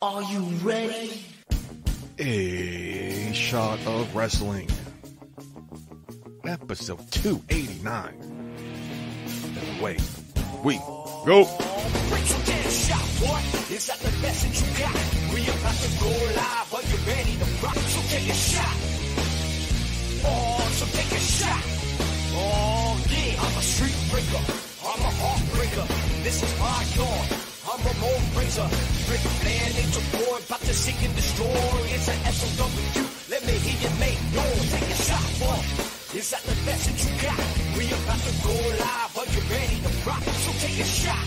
Are you ready? A Shot of Wrestling, episode 289. And away we go. Is that the best that you got? We about to go live. Are you ready to rock? So take a shot. Oh, so take a shot. Oh, yeah. I'm a street breaker. I'm a heartbreaker. This is my dawn. I'm a Ramon Razor. Rick Flair, Nature Boy, about to seek and destroy. It's an SOW. Let me hear you make noise. Take a shot, boy. Is that the best that you got? We about to go live. Are you ready to rock? So take a shot.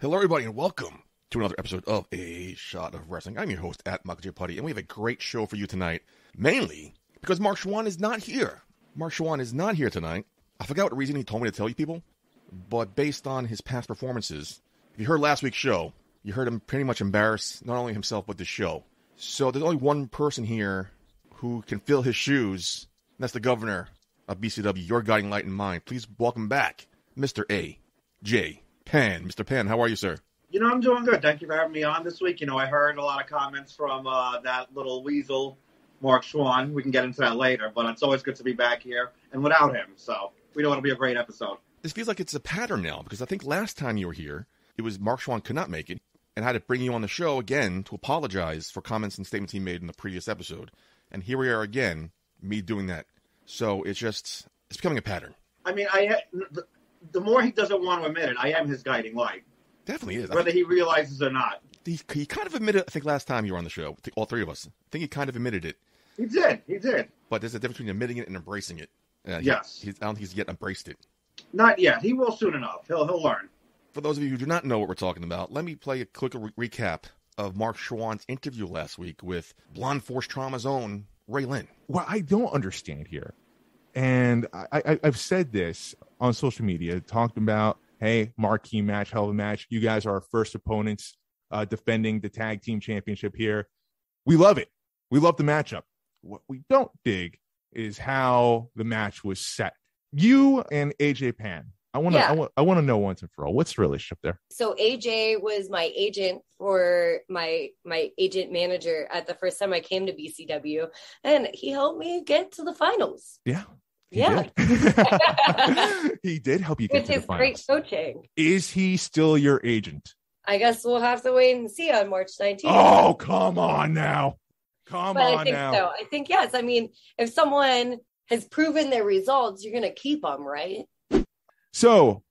Hello, everybody, and welcome to another episode of A Shot of Wrestling. I'm your host at Marc Chouen, and we have a great show for you tonight, mainly because Marc Chouen is not here. Marc Chouen is not here tonight. I forgot what reason he told me to tell you people, but based on his past performances, if you heard last week's show, you heard him pretty much embarrass not only himself, but the show. So there's only one person here who can fill his shoes, and that's the Governor of BCW, your guiding light and mine. Please welcome back Mr. A.J. Pan. Mr. Pan, how are you, sir? You know, I'm doing good. Thank you for having me on this week. You know, I heard a lot of comments from that little weasel, Marc Chouen. We can get into that later, but it's always good to be back here and without him. So we know it'll be a great episode. This feels like it's a pattern now, because I think last time you were here, it was Marc Chouen could not make it, and I had to bring you on the show again to apologize for comments and statements he made in the previous episode. And here we are again, me doing that. So it's becoming a pattern. I mean, the more he doesn't want to admit it, I am his guiding light. Definitely is. Whether he realizes or not. He kind of admitted, I think last time you were on the show, all three of us, I think he kind of admitted it. He did. But there's a difference between admitting it and embracing it. Yes. I don't think he's yet embraced it. Not yet. He will soon enough. He'll learn. For those of you who do not know what we're talking about, let me play a quick recap of Marc Chouen's interview last week with Blonde Force Trauma's own Ray Lynn. What I don't understand here, and I've said this on social media, talked about, hey, marquee match, hell of a match. You guys are our first opponents defending the tag team championship here. We love it. We love the matchup. What we don't dig is how the match was set. You and AJ Pan, I want to know once and for all, what's the relationship there? So AJ was my agent for my agent manager at the first time I came to BCW, and he helped me get to the finals. Yeah. Did. He did help you get to the finals. With his great coaching. Is he still your agent? I guess we'll have to wait and see on March 19th. Oh, come on now. I think so. I think, yes. I mean, if someone has proven their results, you're going to keep them, right? So,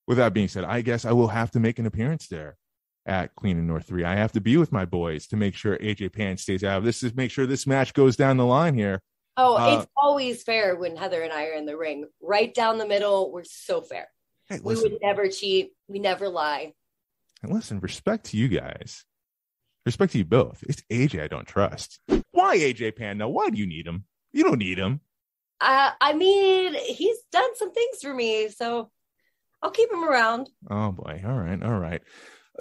with that being said, I guess I will have to make an appearance there at Queen and North 3. I have to be with my boys to make sure AJ Pan stays out of this, to make sure this match goes down the line here. Oh, it's always fair when Heather and I are in the ring. Right down the middle, we're so fair. Hey, we would never cheat. We never lie. And listen, respect to you guys. Respect to you both. It's AJ I don't trust. Why AJ Pan? Now, why do you need him? You don't need him. I mean, he's done some things for me, so I'll keep him around. Oh, boy. All right.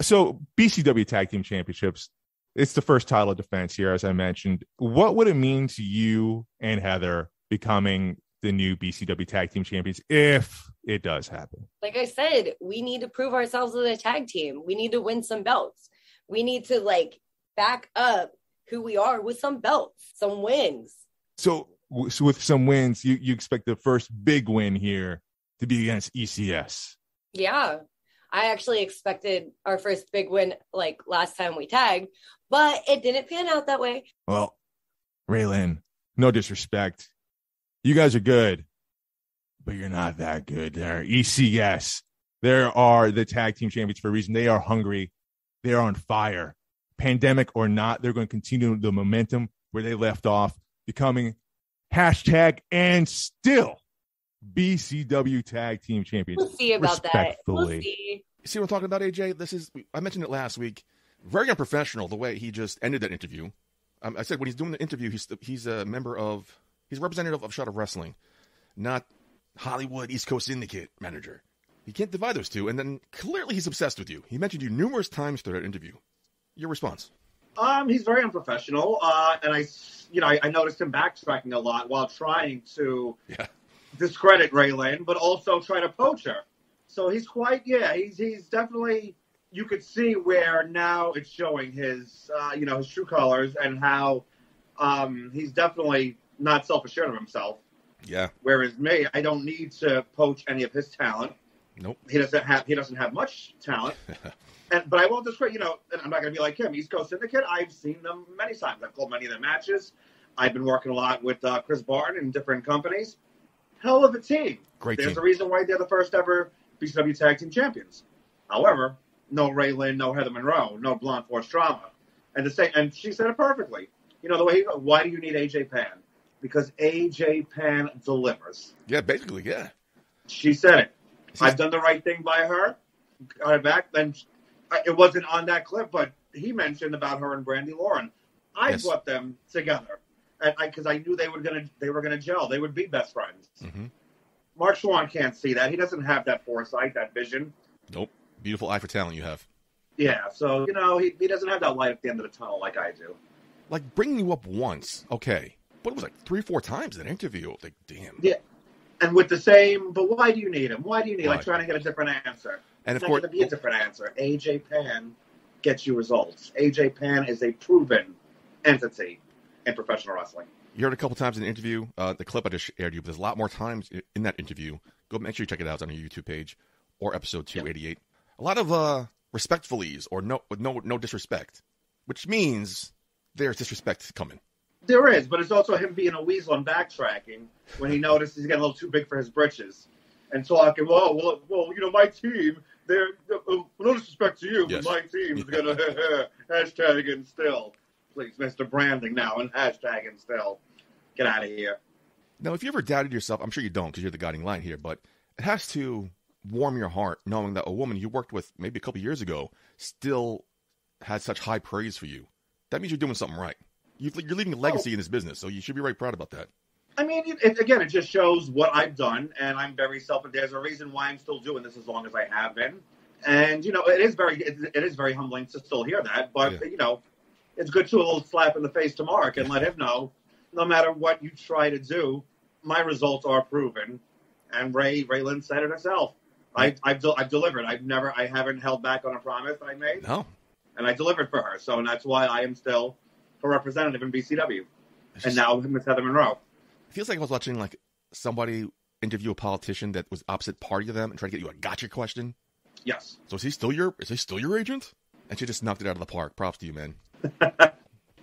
So, BCW Tag Team Championships, it's the first title defense here, as I mentioned. What would it mean to you and Heather becoming the new BCW Tag Team Champions if it does happen? Like I said, we need to prove ourselves as a tag team. We need to win some belts. We need to, back up who we are with some belts, some wins. So with some wins, you expect the first big win here to be against ECS. Yeah. I actually expected our first big win last time we tagged, but it didn't pan out that way. Well, Raylyn, no disrespect. You guys are good, but you're not that good there. ECS, there are the tag team champions for a reason. They are hungry. They are on fire. Pandemic or not, they're going to continue the momentum where they left off, becoming hashtag and still BCW Tag Team Champions. We'll see about that. We'll see. You see what I'm talking about, AJ? I mentioned it last week. Very unprofessional the way he just ended that interview. I said when he's doing the interview, he's a representative of Shot of Wrestling, not Hollywood East Coast Syndicate manager. You can't divide those two. And then clearly he's obsessed with you. He mentioned you numerous times through that interview. Your response? He's very unprofessional, and I noticed him backtracking a lot while trying to discredit Raylan, but also try to poach her. So he's he's definitely, you could see where now it's showing his true colors and how he's definitely not self-assured of himself. Yeah. Whereas me, I don't need to poach any of his talent. Nope. He doesn't have much talent. But I won't discredit, and I'm not going to be like him. East Coast Syndicate, I've seen them many times. I've called many of their matches. I've been working a lot with Chris Barton in different companies. Hell of a team. Great There's team. a reason why they're the first ever BCW Tag Team Champions. However, no Raylan, no Heather Monroe, no Blonde Force Drama. And she said it perfectly. The way why do you need AJ Pan? Because AJ Pan delivers. Yeah, basically, yeah. She said it. I've done the right thing by her. Got her back. Then it wasn't on that clip, but he mentioned about her and Brandy Lauren. I brought them together because I knew they were gonna gel. They would be best friends. Mm-hmm. Marc Chouen can't see that. He doesn't have that foresight, that vision. Nope. Beautiful eye for talent you have. Yeah, so he doesn't have that light at the end of the tunnel like I do. Like bringing you up once, okay, but it was like 3-4 times in that interview. Like, damn. Yeah, and with the same. But why do you need him? Why do you need like trying to get a different answer? And it's of not course, going to be a different answer. AJ Pan gets you results. AJ Pan is a proven entity in professional wrestling. You heard a couple times in the interview, the clip I just shared you, but there's a lot more times in that interview. Go make sure you check it out. It's on our YouTube page or episode 288. A lot of respectfullies or no disrespect, which means there's disrespect coming. There is, but it's also him being a weasel and backtracking when he noticed he's getting a little too big for his britches and talking, well, my team, they're, no disrespect to you, but my team is going to hashtag and still. Please, Mr. Branding now and hashtag and still. Get out of here. Now, if you ever doubted yourself, I'm sure you don't because you're the guiding line here, but it has to warm your heart knowing that a woman you worked with maybe a couple years ago still had such high praise for you. That means you're doing something right. You're leaving a legacy in this business, so you should be very proud about that. I mean, it just shows what I've done, and I'm very there's a reason why I'm still doing this as long as I have been. And, it is very humbling to still hear that, but, it's good to a little slap in the face to Mark and let him know, no matter what you try to do, my results are proven. And Raylan said it herself. I've delivered. I haven't held back on a promise I made. No. And I delivered for her. So, and that's why I am still her representative in BCW. And now Miss Heather Monroe. It feels like I was watching like somebody interview a politician that was opposite party to them and try to get you a gotcha question. Yes. So is he still your agent? And she just knocked it out of the park. Props to you, man.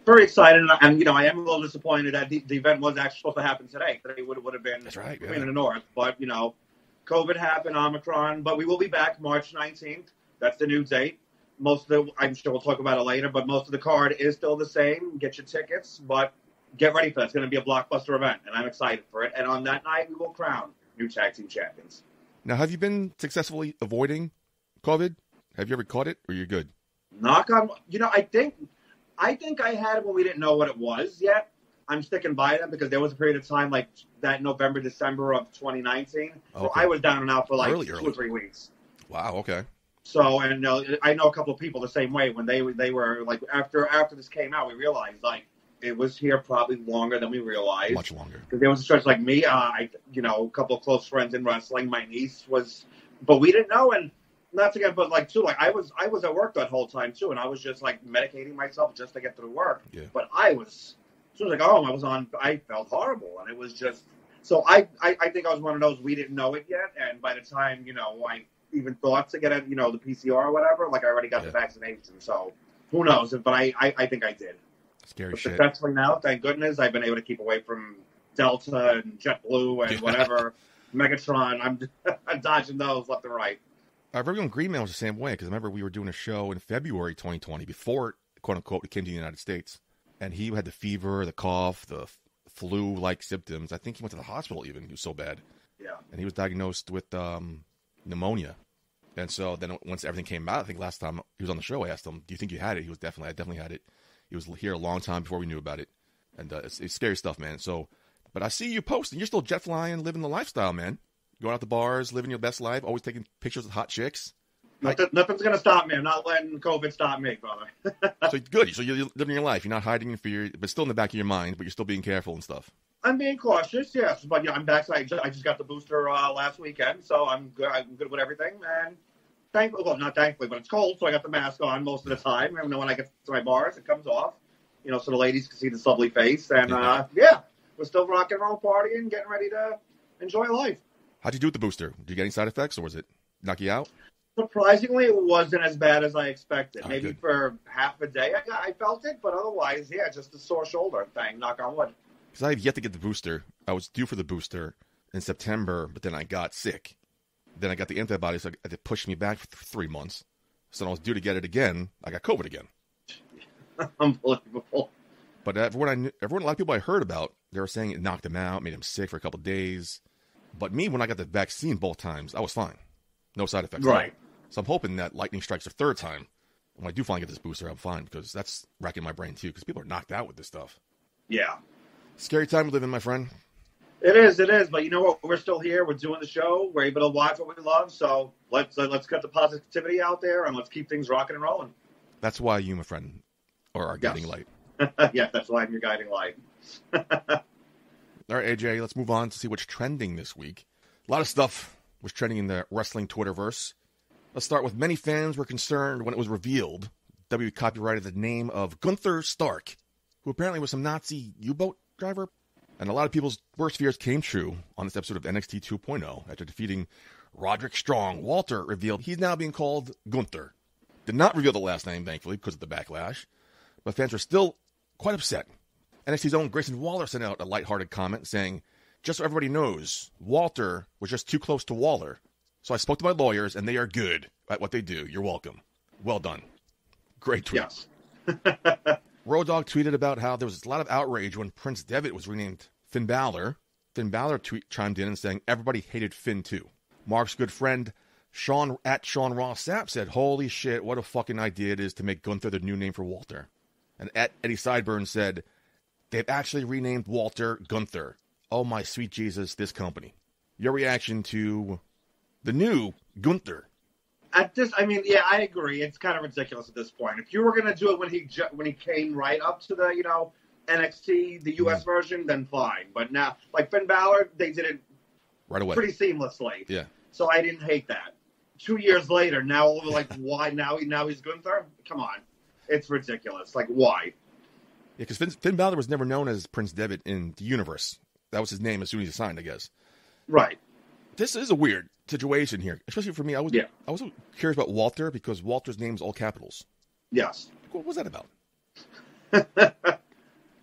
Very excited, and I am a little disappointed that the event was actually supposed to happen today. Today would have been Queen in the North, but COVID happened, Omicron. But we will be back March 19th. That's the new date. I'm sure we'll talk about it later, but most of the card is still the same. Get your tickets, but get ready for that. It's going to be a blockbuster event, and I'm excited for it. And on that night, we will crown new tag team champions. Now, have you been successfully avoiding COVID? Have you ever caught it, or you're good? Knock on, I think I had it when we didn't know what it was yet. I'm sticking by them because there was a period of time like that November, December of 2019 where I was down and out for like early. 2 or 3 weeks. Wow. Okay. So, and I know a couple of people the same way when they were like after this came out, we realized like it was here probably longer than we realized. Much longer. Because there was a stretch like me, a couple of close friends in wrestling. My niece was, but we didn't know. And not to get, but like too, like I was at work that whole time too, and I was just like medicating myself just to get through work. Yeah. But I was, as soon as I got home, I felt horrible, and it was just. So I think I was one of those we didn't know it yet, and by the time I even thought to get the PCR or whatever, like I already got the vaccination. So who knows? But I think I did. Scary shit. Successfully now, thank goodness, I've been able to keep away from Delta and JetBlue and whatever Megatron. I'm dodging those left and right. Our very own Green Man was the same way, because I remember we were doing a show in February 2020, before, quote-unquote, it came to the United States, and he had the fever, the cough, the flu-like symptoms. I think he went to the hospital even. He was so bad. Yeah. And he was diagnosed with pneumonia. And so then once everything came out, I think last time he was on the show, I asked him, do you think you had it? I definitely had it. He was here a long time before we knew about it. And it's scary stuff, man. So, but I see you posting. You're still jet flying, living the lifestyle, man. Going out to bars, living your best life, always taking pictures of hot chicks. Nothing's going to stop me. I'm not letting COVID stop me, brother. So good. So you're living your life. You're not hiding in fear, but still in the back of your mind, but you're still being careful and stuff. I'm being cautious, yes. But I'm back. I just got the booster last weekend, so I'm good. I'm good with everything. And not thankfully, but it's cold, so I got the mask on most of the time. And when I get to my bars, it comes off. So the ladies can see the lovely face. And we're still rock and roll partying, getting ready to enjoy life. How'd you do with the booster? Did you get any side effects, or was it knock you out? Surprisingly, it wasn't as bad as I expected. Maybe good. for half a day I felt it, but otherwise, just a sore shoulder thing, knock on wood. Because I have yet to get the booster. I was due for the booster in September, but then I got sick. Then I got the antibodies, so it pushed me back for 3 months. So when I was due to get it again, I got COVID again. Unbelievable. But everyone, a lot of people I heard about, they were saying it knocked them out, made them sick for a couple of days. But me, when I got the vaccine both times, I was fine. No side effects. Right. So I'm hoping that lightning strikes a third time. When I do finally get this booster, I'm fine, because that's racking my brain too, because people are knocked out with this stuff. Yeah. Scary time we live in, my friend. It is. But you know what? We're still here. We're doing the show. We're able to watch what we love. So let's get the positivity out there, and let's keep things rocking and rolling. That's why you, my friend, are our guiding light. Yes, that's why I'm your guiding light. All right, AJ, let's move on to see what's trending this week. A lot of stuff was trending in the wrestling Twitterverse. Let's start with many fans were concerned when it was revealed WWE copyrighted the name of Gunther Stark, who apparently was some Nazi U-boat driver. And a lot of people's worst fears came true on this episode of NXT 2.0 after defeating Roderick Strong. Walter revealed he's now being called Gunther. Did not reveal the last name, thankfully, because of the backlash. But fans were still quite upset. NXT's own Grayson Waller sent out a lighthearted comment saying, "Just so everybody knows, Walter was just too close to Waller. So I spoke to my lawyers, and they are good at what they do. You're welcome." Well done. Great tweet. Yes. Road Dogg tweeted about how there was a lot of outrage when Prince Devitt was renamed Finn Balor. Finn Balor chimed in and saying everybody hated Finn too. Mark's good friend Sean Ross Sapp said, "Holy shit, what a fucking idea it is to make Gunther the new name for Walter." And Eddie Sideburn said, "They've actually renamed Walter Gunther. Oh my sweet Jesus, this company." Your reaction to the new Gunther? At this, I agree. It's kind of ridiculous at this point. If you were going to do it when he came right up to the NXT, the US version, then fine. But now, like Finn Balor, they did it right away, pretty seamlessly. Yeah. So I didn't hate that. 2 years later, now why now he's Gunther? Come on, it's ridiculous. Like why? Yeah, because Finn Balor was never known as Prince Devitt in the universe. That was his name as soon as he signed, I guess. Right. This is a weird situation here, especially for me. I was curious about Walter because Walter's name is all capitals. Yes. What was that about?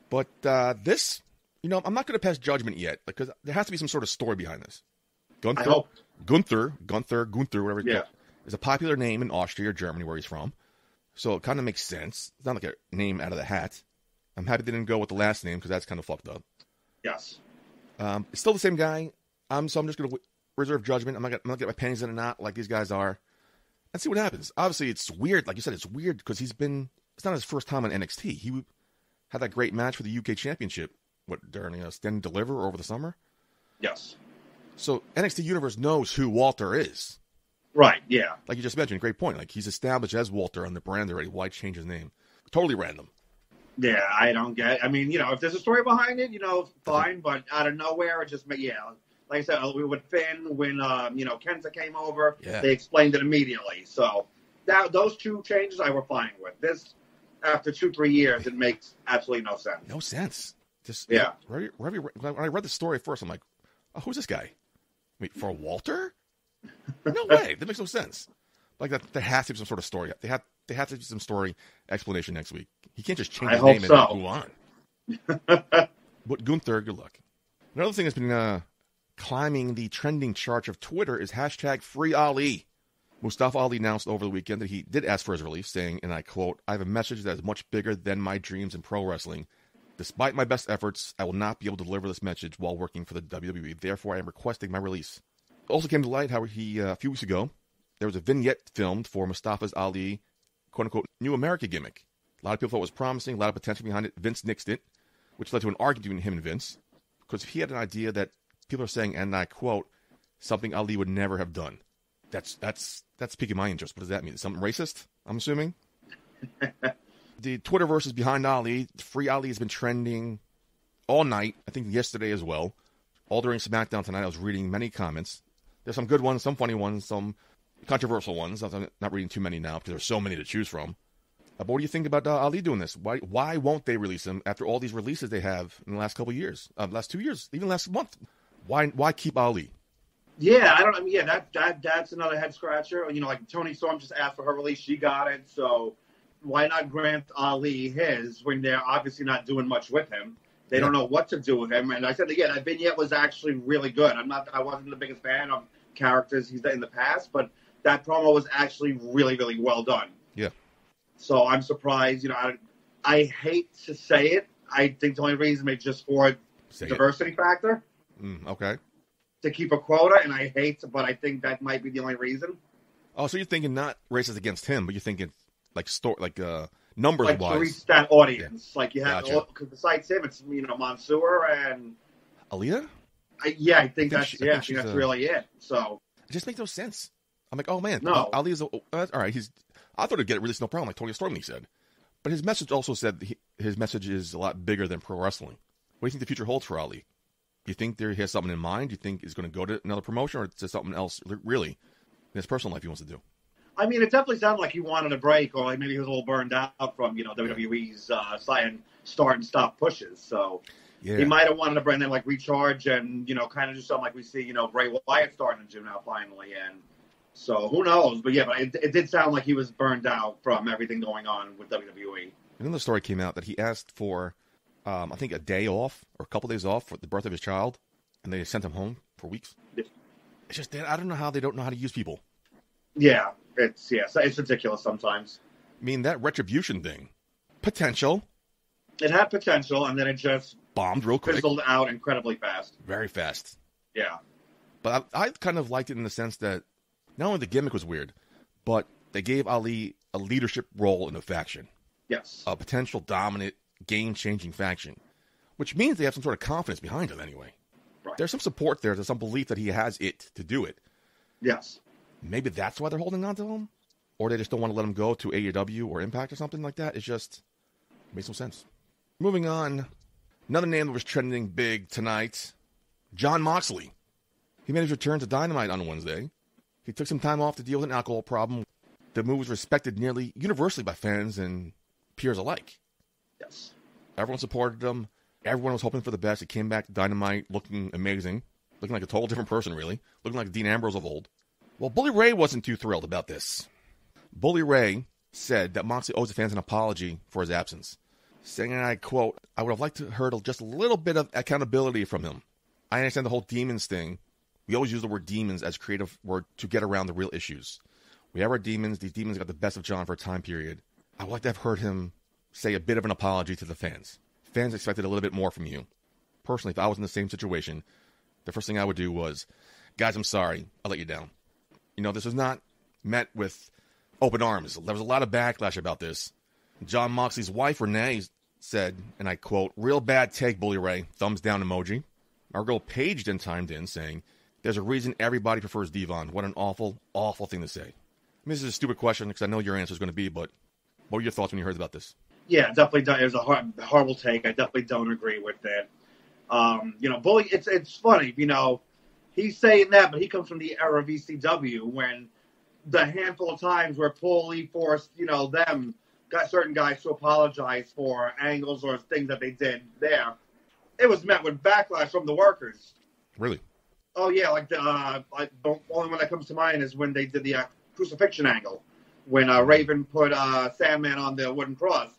But this, I'm not going to pass judgment yet because there has to be some sort of story behind this. I hope. Gunther, whatever. Yeah. Is a popular name in Austria or Germany where he's from. So it kind of makes sense. It's not like a name out of the hat. I'm happy they didn't go with the last name because that's kind of fucked up. Yes. It's still the same guy. So I'm just going to reserve judgment. I'm not going to get my panties in a knot like these guys are. And see what happens. Obviously, it's weird. Like you said, it's weird because it's not his first time on NXT. He had that great match for the UK Championship, during Stand and Deliver over the summer? Yes. So NXT Universe knows who Walter is. Right, yeah. Like you just mentioned, great point. Like he's established as Walter on the brand already. Why change his name? Totally random. Yeah, I don't get it. If there's a story behind it, fine. But out of nowhere, it just, like I said, with Finn, when, Kenta came over, they explained it immediately. So those two changes I were fine with. This, after 2-3 years, it makes absolutely no sense. No sense. Just, yeah. When I read the story first, I'm like, oh, who's this guy? Wait, for Walter? No way. That makes no sense. Like that, there has to be some sort of story. They have to be some story explanation next week. He can't just change his name and move on. But Gunther, good luck. Another thing that's been climbing the trending charts of Twitter is hashtag Free Ali. Mustafa Ali announced over the weekend that he did ask for his release, saying, and I quote, "I have a message that is much bigger than my dreams in pro wrestling. Despite my best efforts, I will not be able to deliver this message while working for the WWE. Therefore, I am requesting my release." It also came to light how he, a few weeks ago, there was a vignette filmed for Mustafa's Ali, quote-unquote, New America gimmick. A lot of people thought it was promising, a lot of potential behind it. Vince nixed it, which led to an argument between him and Vince, because he had an idea that people are saying, and I quote, something Ali would never have done. That's piquing my interest. What does that mean? Something racist, I'm assuming? The Twitterverse is behind Ali. Free Ali has been trending all night. I think yesterday as well. All during SmackDown tonight, I was reading many comments. There's some good ones, some funny ones, some controversial ones. I'm not reading too many now because there's so many to choose from. But what do you think about Ali doing this? Why won't they release him after all these releases they have in the last couple of years, last 2 years, even last month? Why keep Ali? Yeah, I don't. I mean, yeah, that's another head scratcher. You know, like Toni Storm just asked for her release, she got it. So why not grant Ali his when they're obviously not doing much with him? They don't know what to do with him. And I said again, that vignette was actually really good. I wasn't the biggest fan of characters he's done in the past, but that promo was actually really, really well done. Yeah. So I'm surprised. You know, I hate to say it. I think the only reason is just for diversity factor. Okay. To keep a quota, and I hate, but I think that might be the only reason. Oh, so you're thinking not racist against him, but you're thinking numbers like wise, to reach that audience. Yeah. Like you have, Gotcha. because besides him, it's Mansoor and Aaliyah. I think that's that's really it. So it just makes no sense. I'm like, oh man, no, Ali's all right. I thought he'd get it released no problem, like Tony Storm he said, but his message also said his message is a lot bigger than pro wrestling. What do you think the future holds for Ali? Do you think he has something in mind? Do you think he's going to go to another promotion, or to something else really in his personal life he wants to do? I mean, it definitely sounded like he wanted a break, or like maybe he was a little burned out from WWE's start and stop pushes. So he might have wanted to bring in like recharge and kind of do something like we see Bray Wyatt starting to do now finally. And so who knows? But it did sound like he was burned out from everything going on with WWE. Another story came out that he asked for, I think, a day off or a couple days off for the birth of his child, and they sent him home for weeks. Yeah. It's just I don't know how they don't know how to use people. Yeah, it's ridiculous sometimes. I mean, that retribution thing, potential. It had potential, and then it just bombed real quick. Fizzled out incredibly fast. Very fast. Yeah. But I kind of liked it in the sense that not only the gimmick was weird, but they gave Ali a leadership role in the faction. Yes. A potential dominant, game-changing faction, which means they have some sort of confidence behind him anyway. Right. There's some support there. There's some belief that he has it to do it. Yes. Maybe that's why they're holding on to him? Or they just don't want to let him go to AEW or Impact or something like that? It just makes no sense. Moving on, another name that was trending big tonight, Jon Moxley. He made his return to Dynamite on Wednesday. He took some time off to deal with an alcohol problem. The move was respected nearly universally by fans and peers alike. Yes. Everyone supported him. Everyone was hoping for the best. He came back to Dynamite looking amazing. Looking like a total different person, really. Looking like Dean Ambrose of old. Well, Bully Ray wasn't too thrilled about this. Bully Ray said that Moxley owes the fans an apology for his absence, saying, and I quote, "I would have liked to heard just a little bit of accountability from him. I understand the whole demons thing. We always use the word demons as creative word to get around the real issues. We have our demons. These demons got the best of John for a time period. I would like to have heard him say a bit of an apology to the fans. Fans expected a little bit more from you. Personally, if I was in the same situation, the first thing I would do was, guys, I'm sorry. I let you down. This was not met with open arms. There was a lot of backlash about this. Jon Moxley's wife, Renee, said, and I quote, "Real bad take, Bully Ray. Thumbs down emoji." Our girl Paige then chimed in saying, "There's a reason everybody prefers Devon. What an awful, awful thing to say." I mean, this is a stupid question because I know your answer is going to be, but what were your thoughts when you heard about this? Yeah, definitely. It was a horrible take. I definitely don't agree with it. Bully, it's funny, he's saying that, but he comes from the era of ECW when the handful of times where Paulie forced, them, got certain guys to apologize for angles or things that they did there. It was met with backlash from the workers. Really? Oh, yeah. Like, the only one that comes to mind is when they did the crucifixion angle, when Raven put Sandman on the wooden cross.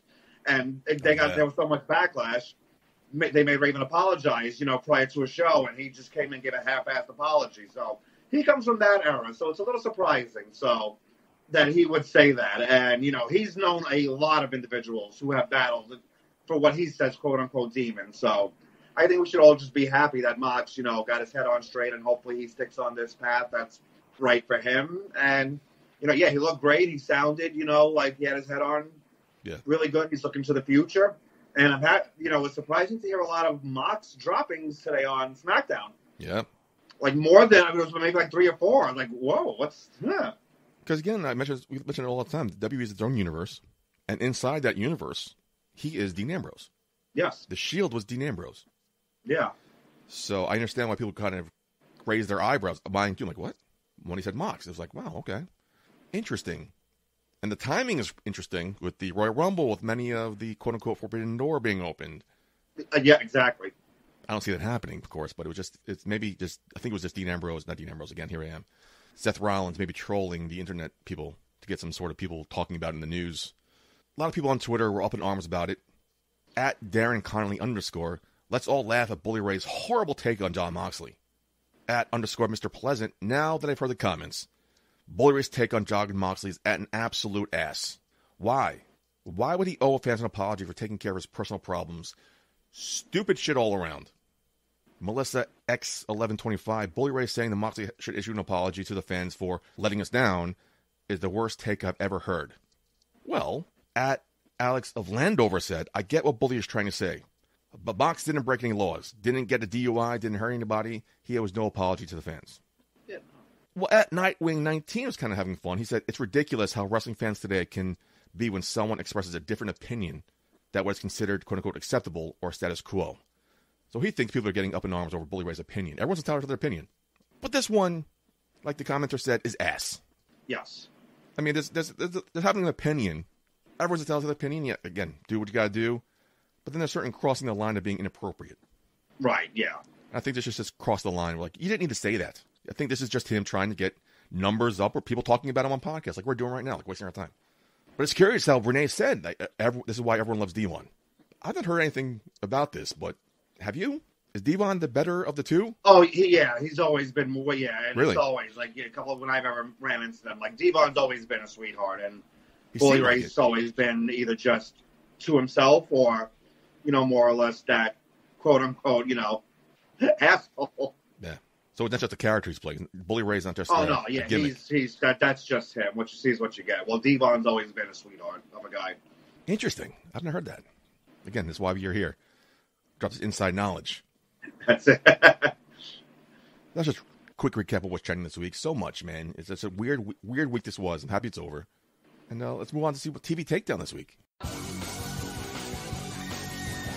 And there was so much backlash. They made Raven apologize, prior to a show, and he just came and gave a half-assed apology. So he comes from that era, so it's a little surprising. So that he would say that, and he's known a lot of individuals who have battled for what he says, "quote unquote" demons. So I think we should all just be happy that Mox, got his head on straight, and hopefully he sticks on this path that's right for him. And he looked great. He sounded, like he had his head on. Yeah. Really good. He's looking to the future. And I'm happy, it's surprising to hear a lot of Mox droppings today on SmackDown. Yeah. Like more than, it was maybe like 3 or 4. I was like, whoa, Because again, we mention it all the time. The WWE is its own universe, and inside that universe, he is Dean Ambrose. Yes. The Shield was Dean Ambrose. Yeah. So I understand why people kind of raise their eyebrows. Mine too. I'm like, what? When he said Mox, it was like, wow, okay, interesting. And the timing is interesting with the Royal Rumble, with many of the quote unquote Forbidden Door being opened. Yeah, exactly. I don't see that happening, of course, but it's maybe just, I think it was just Dean Ambrose, not Dean Ambrose again, here I am. Seth Rollins maybe trolling the internet people to get some sort of people talking about it in the news. A lot of people on Twitter were up in arms about it. At Darren Connolly _ let's all laugh at Bully Ray's horrible take on Jon Moxley. At _ Mr. Pleasant, now that I've heard the comments, Bully Ray's take on Jon Moxley is at an absolute ass. Why? Why would he owe fans an apology for taking care of his personal problems? Stupid shit all around. Melissa X1125, Bully Ray saying that Moxley should issue an apology to the fans for letting us down is the worst take I've ever heard. Well, at Alex of Landover said, I get what Bully is trying to say, but Mox didn't break any laws, didn't get a DUI, didn't hurt anybody. He owes no apology to the fans. Yeah. Well, at Nightwing19 was kind of having fun. He said, it's ridiculous how wrestling fans today can be when someone expresses a different opinion that was considered quote-unquote acceptable or status quo. So he thinks people are getting up in arms over Bully Ray's opinion. Everyone's entitled to their opinion. But this one, like the commenter said, is ass. Yes. I mean, there's having an opinion. Everyone's entitled to their opinion. Yeah, again, do what you got to do. But then there's certain crossing the line of being inappropriate. Right, yeah. I think this just crossed the line. We're like, you didn't need to say that. I think this is just him trying to get numbers up or people talking about him on podcasts like we're doing right now, like wasting our time. But it's curious how Renee said, this is why everyone loves Devon. I've not heard anything about this, but have you? Is Devon the better of the two? Oh, yeah, he's always been, and really? It's always, like, a couple of when I've ever ran into them, like, Devon's always been a sweetheart, and He Bully seemed like Ray's it. always been either just to himself or, more or less that quote-unquote, asshole. Yeah. So it's not just a character he's playing. Bully Ray's not just Oh, a no, yeah, gimmick. that's just him. What you see is what you get. Well, Devon's always been a sweetheart of a guy. Interesting. I've never heard that. Again, this is why you're here. Drops inside knowledge. That's it. That's just a quick recap of what's trending this week. So much, man. It's just a weird week this was. I'm happy it's over. And let's move on to see what TV Takedown this week.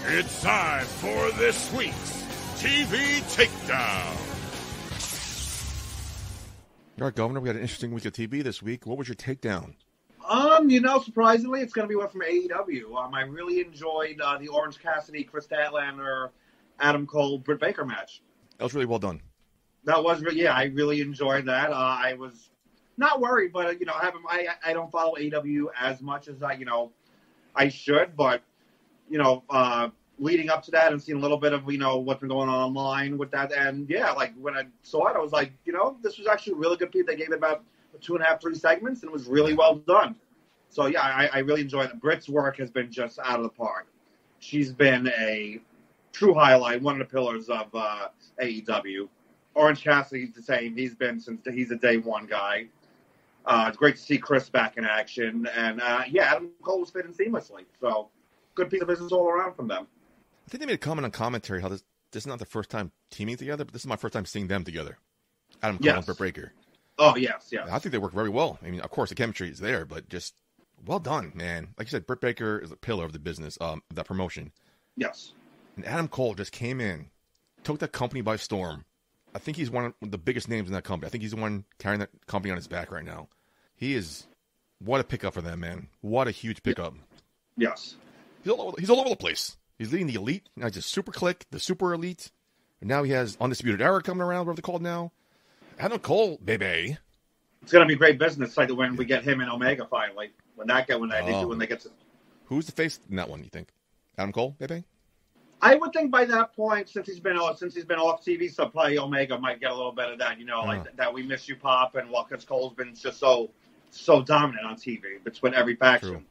It's time for this week's TV Takedown. All right, Governor, we had an interesting week of TV this week. What was your takedown? Surprisingly, it's going to be one from AEW. I really enjoyed the Orange Cassidy, Chris Statlander, Adam Cole, Britt Baker match. That was really well done. That was, I really enjoyed that. I was not worried, but I don't follow AEW as much as I should. But leading up to that and seeing a little bit of what's been going on online with that, and when I saw it, I was like, this was actually a really good piece. They gave it about 2.5, 3 segments, and it was really well done. So I really enjoyed it. Britt's work has been just out of the park. She's been a true highlight, one of the pillars of AEW. Orange Cassidy's the same. He's been since he's a day one guy. It's great to see Chris back in action, and Adam Cole was fitting seamlessly. So good piece of business all around from them. I think they made a comment on commentary how this is not the first time teaming together, but this is my first time seeing them together. Adam Cole and Britt Baker. Oh, yes. I think they work very well. I mean, of course, the chemistry is there, but just well done, man. Like you said, Britt Baker is a pillar of the business, that promotion. Yes. And Adam Cole just came in, took that company by storm. I think he's one of the biggest names in that company. I think he's the one carrying that company on his back right now. He is, what a pickup for them, man. What a huge pickup. Yes. He's all over the place. He's leading the elite. Now he's just Super Click, the Super Elite. And now he has Undisputed Era coming around, whatever they're called now. Adam Cole, baby. It's going to be great business like when we get him and Omega finally. When they get to. Who's the face in that one, you think? Adam Cole, baby? I would think by that point, since he's been off TV, so probably Omega might get a little bit of that, like that we miss you pop, and because Cole's been just so dominant on TV between every faction. True.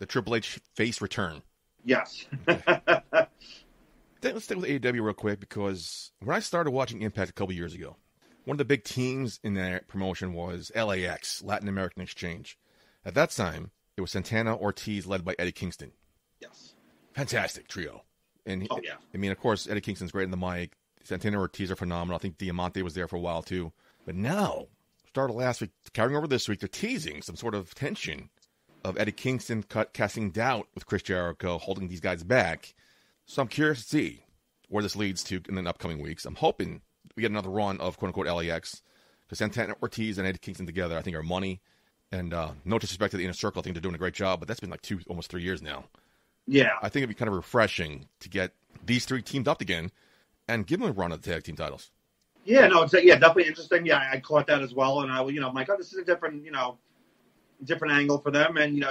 The Triple H face return. Yes. Let's stay with AEW real quick, because when I started watching Impact a couple years ago, one of the big teams in that promotion was LAX, Latin American Exchange. At that time, it was Santana Ortiz led by Eddie Kingston. Yes. Fantastic trio. And oh, yeah. I mean, of course, Eddie Kingston's great in the mic. Santana Ortiz are phenomenal. I think Diamante was there for a while too. But now, started last week, carrying over this week, they're teasing some sort of tension of Eddie Kingston casting doubt with Chris Jericho, holding these guys back. So I'm curious to see where this leads to in the upcoming weeks. I'm hoping we get another run of quote-unquote LAX, because Santana Ortiz and Eddie Kingston together, I think, are money. And no disrespect to the Inner Circle, I think they're doing a great job, but that's been like almost 3 years now. Yeah. I think it'd be kind of refreshing to get these three teamed up again and give them a run at the tag team titles. Yeah, no, it's definitely interesting. Yeah, I caught that as well, and I'm like, oh, this is a different angle for them, and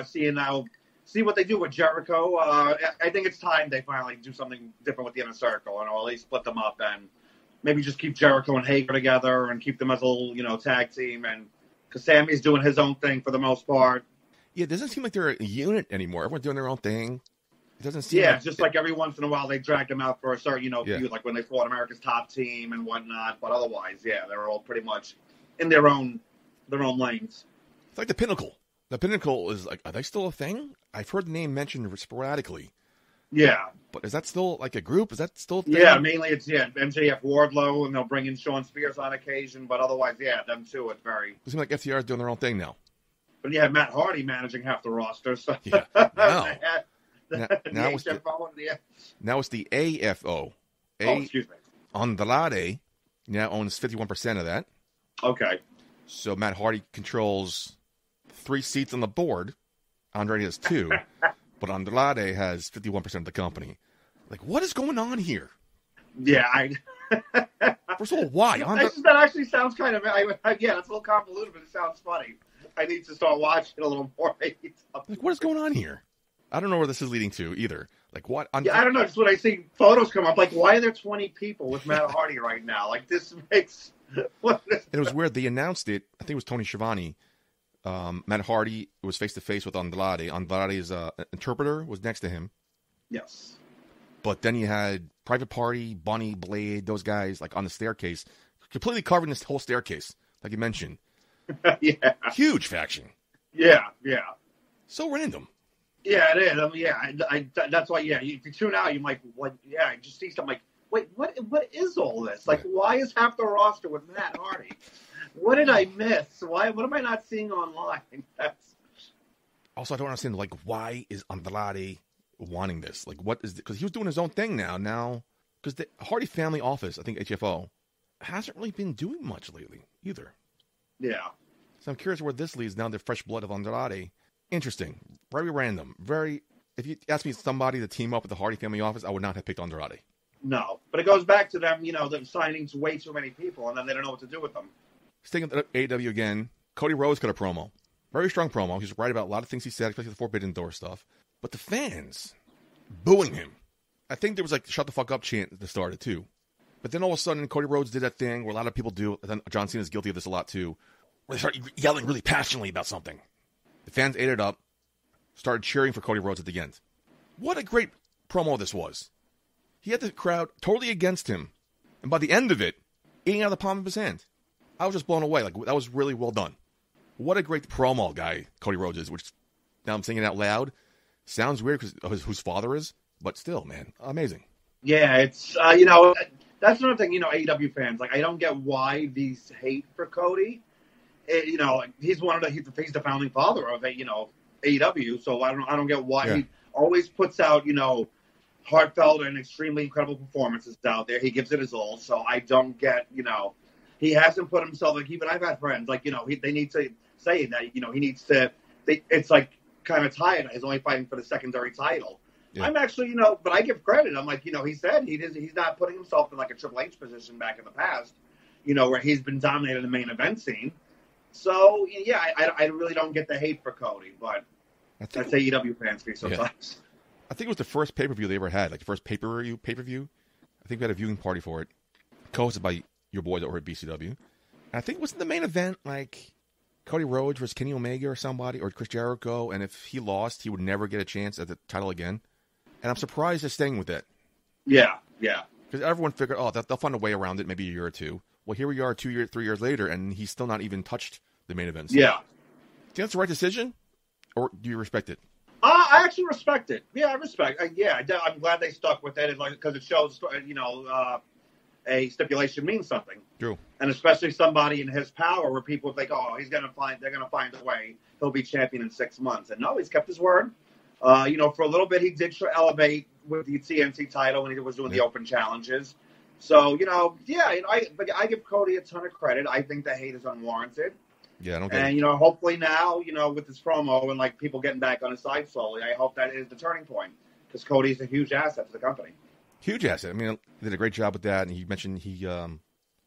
see what they do with Jericho. I think it's time they finally do something different with the Inner Circle, and at least split them up, and maybe just keep Jericho and Hager together, and keep them as a little tag team, and because Sammy's doing his own thing for the most part. Yeah, it doesn't seem like they're a unit anymore. Everyone's doing their own thing. It doesn't seem. Yeah, just like every once in a while they drag them out for a certain feud, like when they fought America's Top Team and whatnot. But otherwise, yeah, they're all pretty much in their own lanes. It's like the Pinnacle. The Pinnacle is like, are they still a thing? I've heard the name mentioned sporadically. Yeah. But is that still like a group? Is that still a thing? Yeah, mainly it's MJF Wardlow, and they'll bring in Shawn Spears on occasion, but otherwise, yeah, them two, it's very... It seems like FTR is doing their own thing now. But yeah, Matt Hardy managing half the roster, so... Yeah. Now it's the AFO. Excuse me. Andrade now owns 51% of that. Okay. So Matt Hardy controls 3 seats on the board. Andrade has 2. But Andrade has 51% of the company. Like, what is going on here? Yeah, First of all, why? That actually sounds kind of... yeah, that's a little convoluted, but it sounds funny. I need to start watching a little more. Like, what is going on here? I don't know where this is leading to either. Like, what? I don't know. Just when I see photos come up, like, why are there 20 people with Matt Hardy right now? Like, this makes... It was weird. They announced it. I think it was Tony Schiavone. Matt Hardy was face-to-face with Andrade. Andrade's interpreter was next to him. Yes. But then you had Private Party, Bunny, Blade, those guys, like, on the staircase, completely covering this whole staircase, like you mentioned. Yeah. Huge faction. Yeah. So random. Yeah, it is. I mean, yeah, that's why, yeah, if you tune out, you're like, what? Yeah, I just see something like, wait, what is all this? Like, why is half the roster with Matt Hardy? What did I miss? What am I not seeing online? Also, I don't understand, like, why is Andrade wanting this? Like, what is it? Because he was doing his own thing now, because the Hardy family office, I think HFO, hasn't really been doing much lately either. Yeah. So I'm curious where this leads now, the fresh blood of Andrade. Interesting. Very random. If you ask me somebody to team up with the Hardy family office, I would not have picked Andrade. No. But it goes back to them, them signing way too many people, and then they don't know what to do with them. Sticking with AEW again, Cody Rhodes got a promo. Very strong promo. He's right about a lot of things he said, especially the Forbidden Door stuff. But the fans booing him. I think there was like shut the fuck up chant at the start of it too. But then all of a sudden, Cody Rhodes did that thing where a lot of people do. And then John Cena's guilty of this a lot too, where they start yelling really passionately about something. The fans ate it up, started cheering for Cody Rhodes at the end. What a great promo this was. He had the crowd totally against him. And by the end of it, eating out of the palm of his hand. I was just blown away. Like, that was really well done. What a great promo guy Cody Rhodes is, which now I'm saying it out loud. Sounds weird because of whose father is, but still, man, amazing. Yeah, it's, that's another thing, AEW fans, like, I don't get why these hate for Cody. He's he's the founding father of, AEW, so I don't get why he always puts out, heartfelt and extremely incredible performances out there. He gives it his all, so I don't get, he hasn't put himself, like, even I've had friends, like, they need to say that, he needs to, it's like kind of tired. He's only fighting for the secondary title. Yeah. I'm actually, but I give credit. I'm like, he said he's not putting himself in like a Triple H position back in the past, where he's been dominating the main event scene. So, yeah, I really don't get the hate for Cody, but that's AEW fans be sometimes. I think it was the first pay-per-view they ever had, like the first pay-per-view. I think we had a viewing party for it, co-hosted by your boys over at BCW. And I think it was the main event, like Cody Rhodes versus Kenny Omega or somebody, or Chris Jericho, and if he lost, he would never get a chance at the title again. And I'm surprised they're staying with it. Yeah. Because everyone figured, they'll find a way around it, maybe a year or two. Well, here we are 3 years later, and he's still not even touched the main event. So, yeah. Do you think that's the right decision, or do you respect it? I actually respect it. Yeah, I respect. I'm glad they stuck with it, because it shows, a stipulation means something. True. And especially somebody in his power where people think, oh, they're going to find a way. He'll be champion in 6 months. And no, he's kept his word. For a little bit, he did elevate with the TNT title when he was doing the open challenges. So, I give Cody a ton of credit. I think the hate is unwarranted. Yeah, I don't get it. And, hopefully now, with this promo and, like, people getting back on his side slowly, I hope that is the turning point. Because Cody's a huge asset to the company. Huge asset. I mean, he did a great job with that. And he mentioned he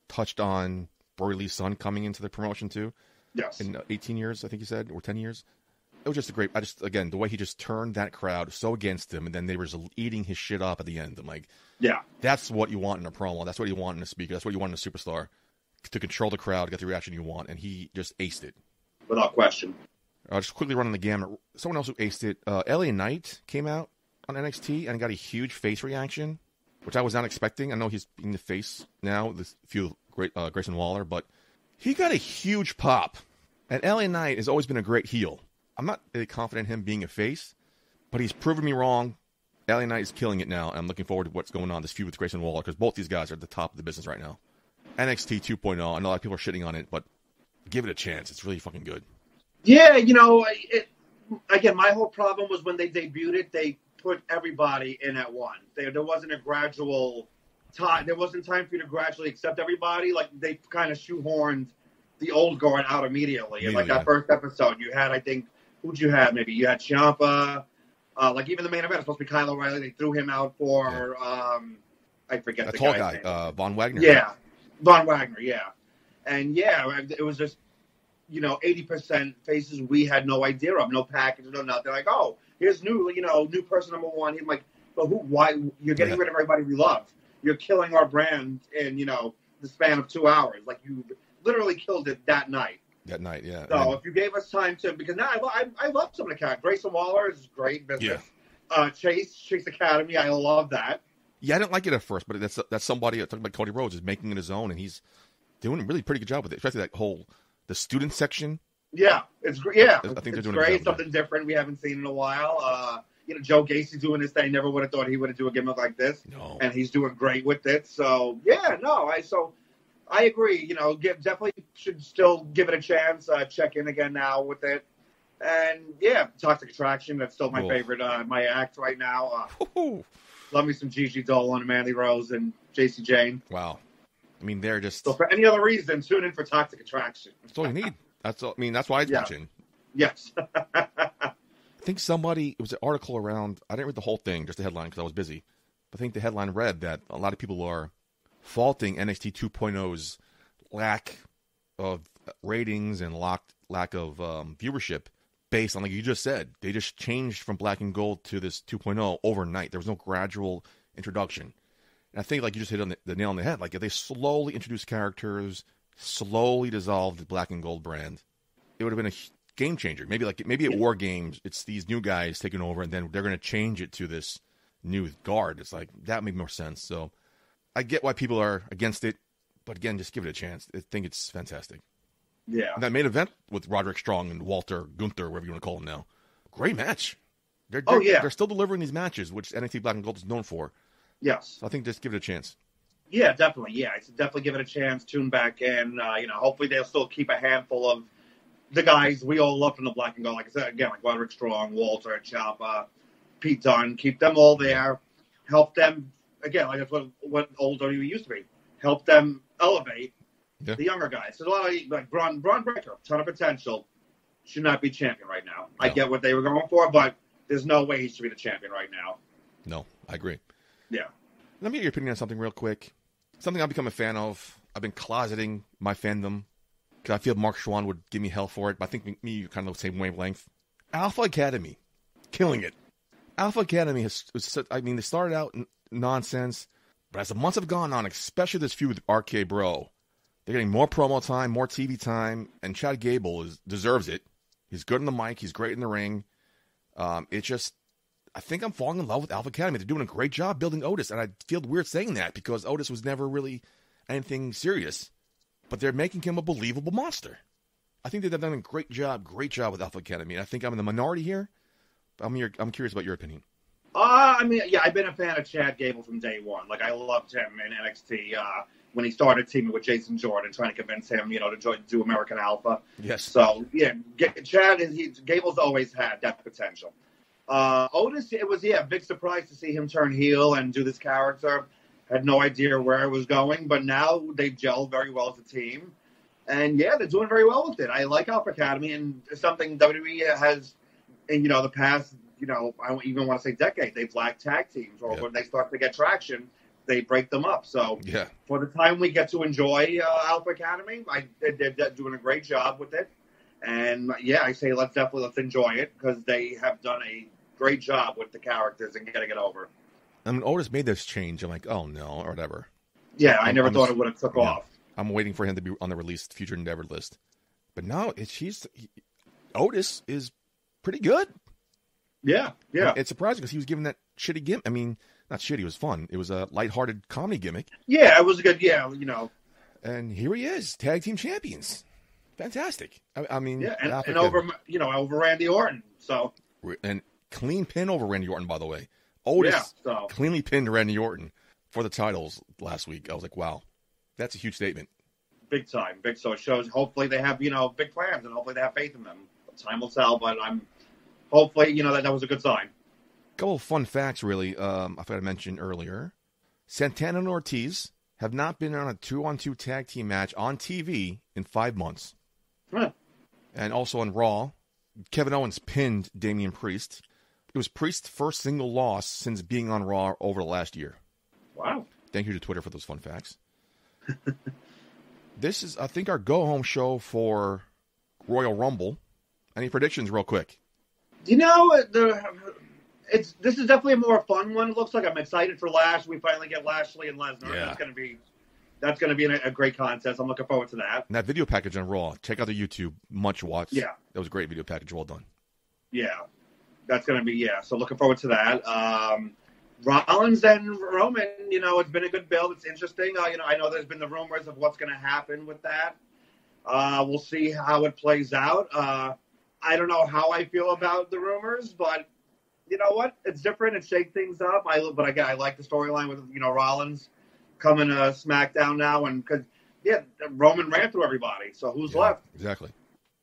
touched on Brody Lee's son coming into the promotion, too. Yes. In 18 years, I think he said, or 10 years. It was just again, the way he just turned that crowd so against him, and then they were just eating his shit up at the end. I'm like, yeah, that's what you want in a promo. That's what you want in a speaker. That's what you want in a superstar, to control the crowd, get the reaction you want, and he just aced it. Without question. Just quickly running the gamut. Someone else who aced it, LA Knight came out on NXT and got a huge face reaction, which I was not expecting. I know he's in the face now with a few Grayson Waller, but he got a huge pop. And LA Knight has always been a great heel. I'm not really confident in him being a face, but he's proven me wrong. LA Knight is killing it now. I'm looking forward to what's going on, this feud with Grayson Waller, because both these guys are at the top of the business right now. NXT 2.0, I know a lot of people are shitting on it, but give it a chance. It's really fucking good. Yeah, again, my whole problem was when they debuted it, they put everybody in at once. There wasn't a gradual time. There wasn't time for you to gradually accept everybody. Like, they kind of shoehorned the old guard out immediately. And, like, that first episode, you had, I think, who'd you have? Maybe you had Ciampa. Like, even the main event was supposed to be Kyle O'Reilly. They threw him out for, I forget the tall guy's guy, name. Von Wagner. Yeah, Von Wagner, yeah. And, it was just, 80% faces we had no idea of, no package, no nothing. They're like, oh, here's new person number one. He's like, but why? You're getting rid of everybody we love. You're killing our brand in, the span of 2 hours. Like, you literally killed it that night. That night, yeah. So if you gave us time to, because now I love some of the characters. Grayson Waller is great business. Yeah. Chase Academy, I love that. Yeah, I didn't like it at first, but that's somebody, talking about Cody Rhodes, is making it his own, and he's doing a really pretty good job with it, especially the student section. Yeah, it's great. Yeah, I think it's they're doing great. Something different we haven't seen in a while. Joe Gacy doing this thing. Never would have thought he would have do a gimmick like this. No. And he's doing great with it. So I agree. Definitely should still give it a chance. Check in again now with it. And Toxic Attraction. That's still my favorite. My act right now. Love me some Gigi Dolan, Mandy Rose, and JC Jane. Wow. I mean, they're just. So for any other reason, tune in for Toxic Attraction. That's all you need. That's all. I mean, that's why it's watching. Yes. I think it was an article around. I didn't read the whole thing, just the headline because I was busy. But I think the headline read that a lot of people are faulting NXT 2.0's lack of ratings and lack of viewership based on, like you just said, they just changed from black and gold to this 2.0 overnight. There was no gradual introduction. And I think, like you just hit on the nail on the head, like if they slowly introduced characters, slowly dissolved the black and gold brand, it would have been a game changer. Maybe at War Games, it's these new guys taking over, and then they're going to change it to this new guard. It's like, that made more sense. So I get why people are against it, but again, just give it a chance. I think it's fantastic. Yeah. And that main event with Roderick Strong and Gunther, whatever you want to call him now, great match. They're still delivering these matches, which NXT Black and Gold is known for. Yes. So I think just give it a chance. Yeah, definitely. Yeah, definitely give it a chance. Tune back in. Hopefully they'll still keep a handful of the guys we all love from the Black and Gold. Like I said, again, like Roderick Strong, Walter, Ciampa, Pete Dunne. Keep them all there. Help them. Again, like that's what old WWE used to be. Help them elevate the younger guys. There's a lot of, like, Braun Breaker, ton of potential. Should not be champion right now. No. I get what they were going for, but there's no way he should be the champion right now. No, I agree. Yeah. Let me get your opinion on something real quick. Something I've become a fan of. I've been closeting my fandom because I feel Marc Chouen would give me hell for it, but I think me, kind of the same wavelength. Alpha Academy. Killing it. Alpha Academy they started out nonsense, but as the months have gone on, especially this feud with RK Bro, they're getting more promo time, more TV time, and Chad Gable deserves it. He's good in the mic. He's great in the ring. I think I'm falling in love with Alpha Academy. They're doing a great job building Otis, and I feel weird saying that because Otis was never really anything serious, but they're making him a believable monster. I think they've done a great job with Alpha Academy, and I think I'm in the minority here. I'm curious about your opinion. I've been a fan of Chad Gable from day one. Like, I loved him in NXT. when he started teaming with Jason Jordan, trying to convince him, to do American Alpha. Yes. So, yeah, Gable's always had that potential. Otis, it was, a big surprise to see him turn heel and do this character. Had no idea where it was going, but now they've gelled very well as a team. And, they're doing very well with it. I like Alpha Academy, and it's something WWE has, in, the past, I don't even want to say decade, they've lacked tag teams. Or when they start to get traction, they break them up. So for the time we get to enjoy Alpha Academy, they're doing a great job with it. And, I say let's enjoy it, because they have done a great job with the characters and getting it over. I mean, Otis made this change. I'm like, oh, no, or whatever. Yeah, I never thought it would have took off. I'm waiting for him to be on the released Future Endeavor list. But now Otis is pretty good. Yeah. And it's surprising because he was given that shitty gimmick. I mean, not shitty, it was fun. It was a lighthearted comedy gimmick. Yeah, it was a good, And here he is, tag team champions. Fantastic. I mean, and over Randy Orton. So and clean pin over Randy Orton, by the way. Otis cleanly pinned Randy Orton for the titles last week. I was like, wow, that's a huge statement. Big time. So it shows, hopefully they have, big plans, and hopefully they have faith in them. Time will tell, but hopefully, that was a good sign. A couple of fun facts, really. I forgot to mention earlier. Santana and Ortiz have not been on a 2-on-2 tag team match on TV in 5 months. Huh. And also on Raw, Kevin Owens pinned Damian Priest. It was Priest's first single loss since being on Raw over the last year. Wow. Thank you to Twitter for those fun facts. This is, I think, our go-home show for Royal Rumble. Any predictions real quick? This is definitely a more fun one. It looks like I'm excited for Lash. We finally get Lashley and Lesnar. Yeah. That's going to be a great contest. I'm looking forward to that. And that video package on Raw, check out the YouTube, much watched. Yeah. That was a great video package. Well done. Yeah. That's going to be, so looking forward to that. Rollins and Roman, it's been a good build. It's interesting. I know there's been the rumors of what's going to happen with that. We'll see how it plays out. I don't know how I feel about the rumors, but you know what? It's different. It shakes things up. But again, I like the storyline with, Rollins coming to SmackDown now. And because, Roman ran through everybody. So who's left? Exactly.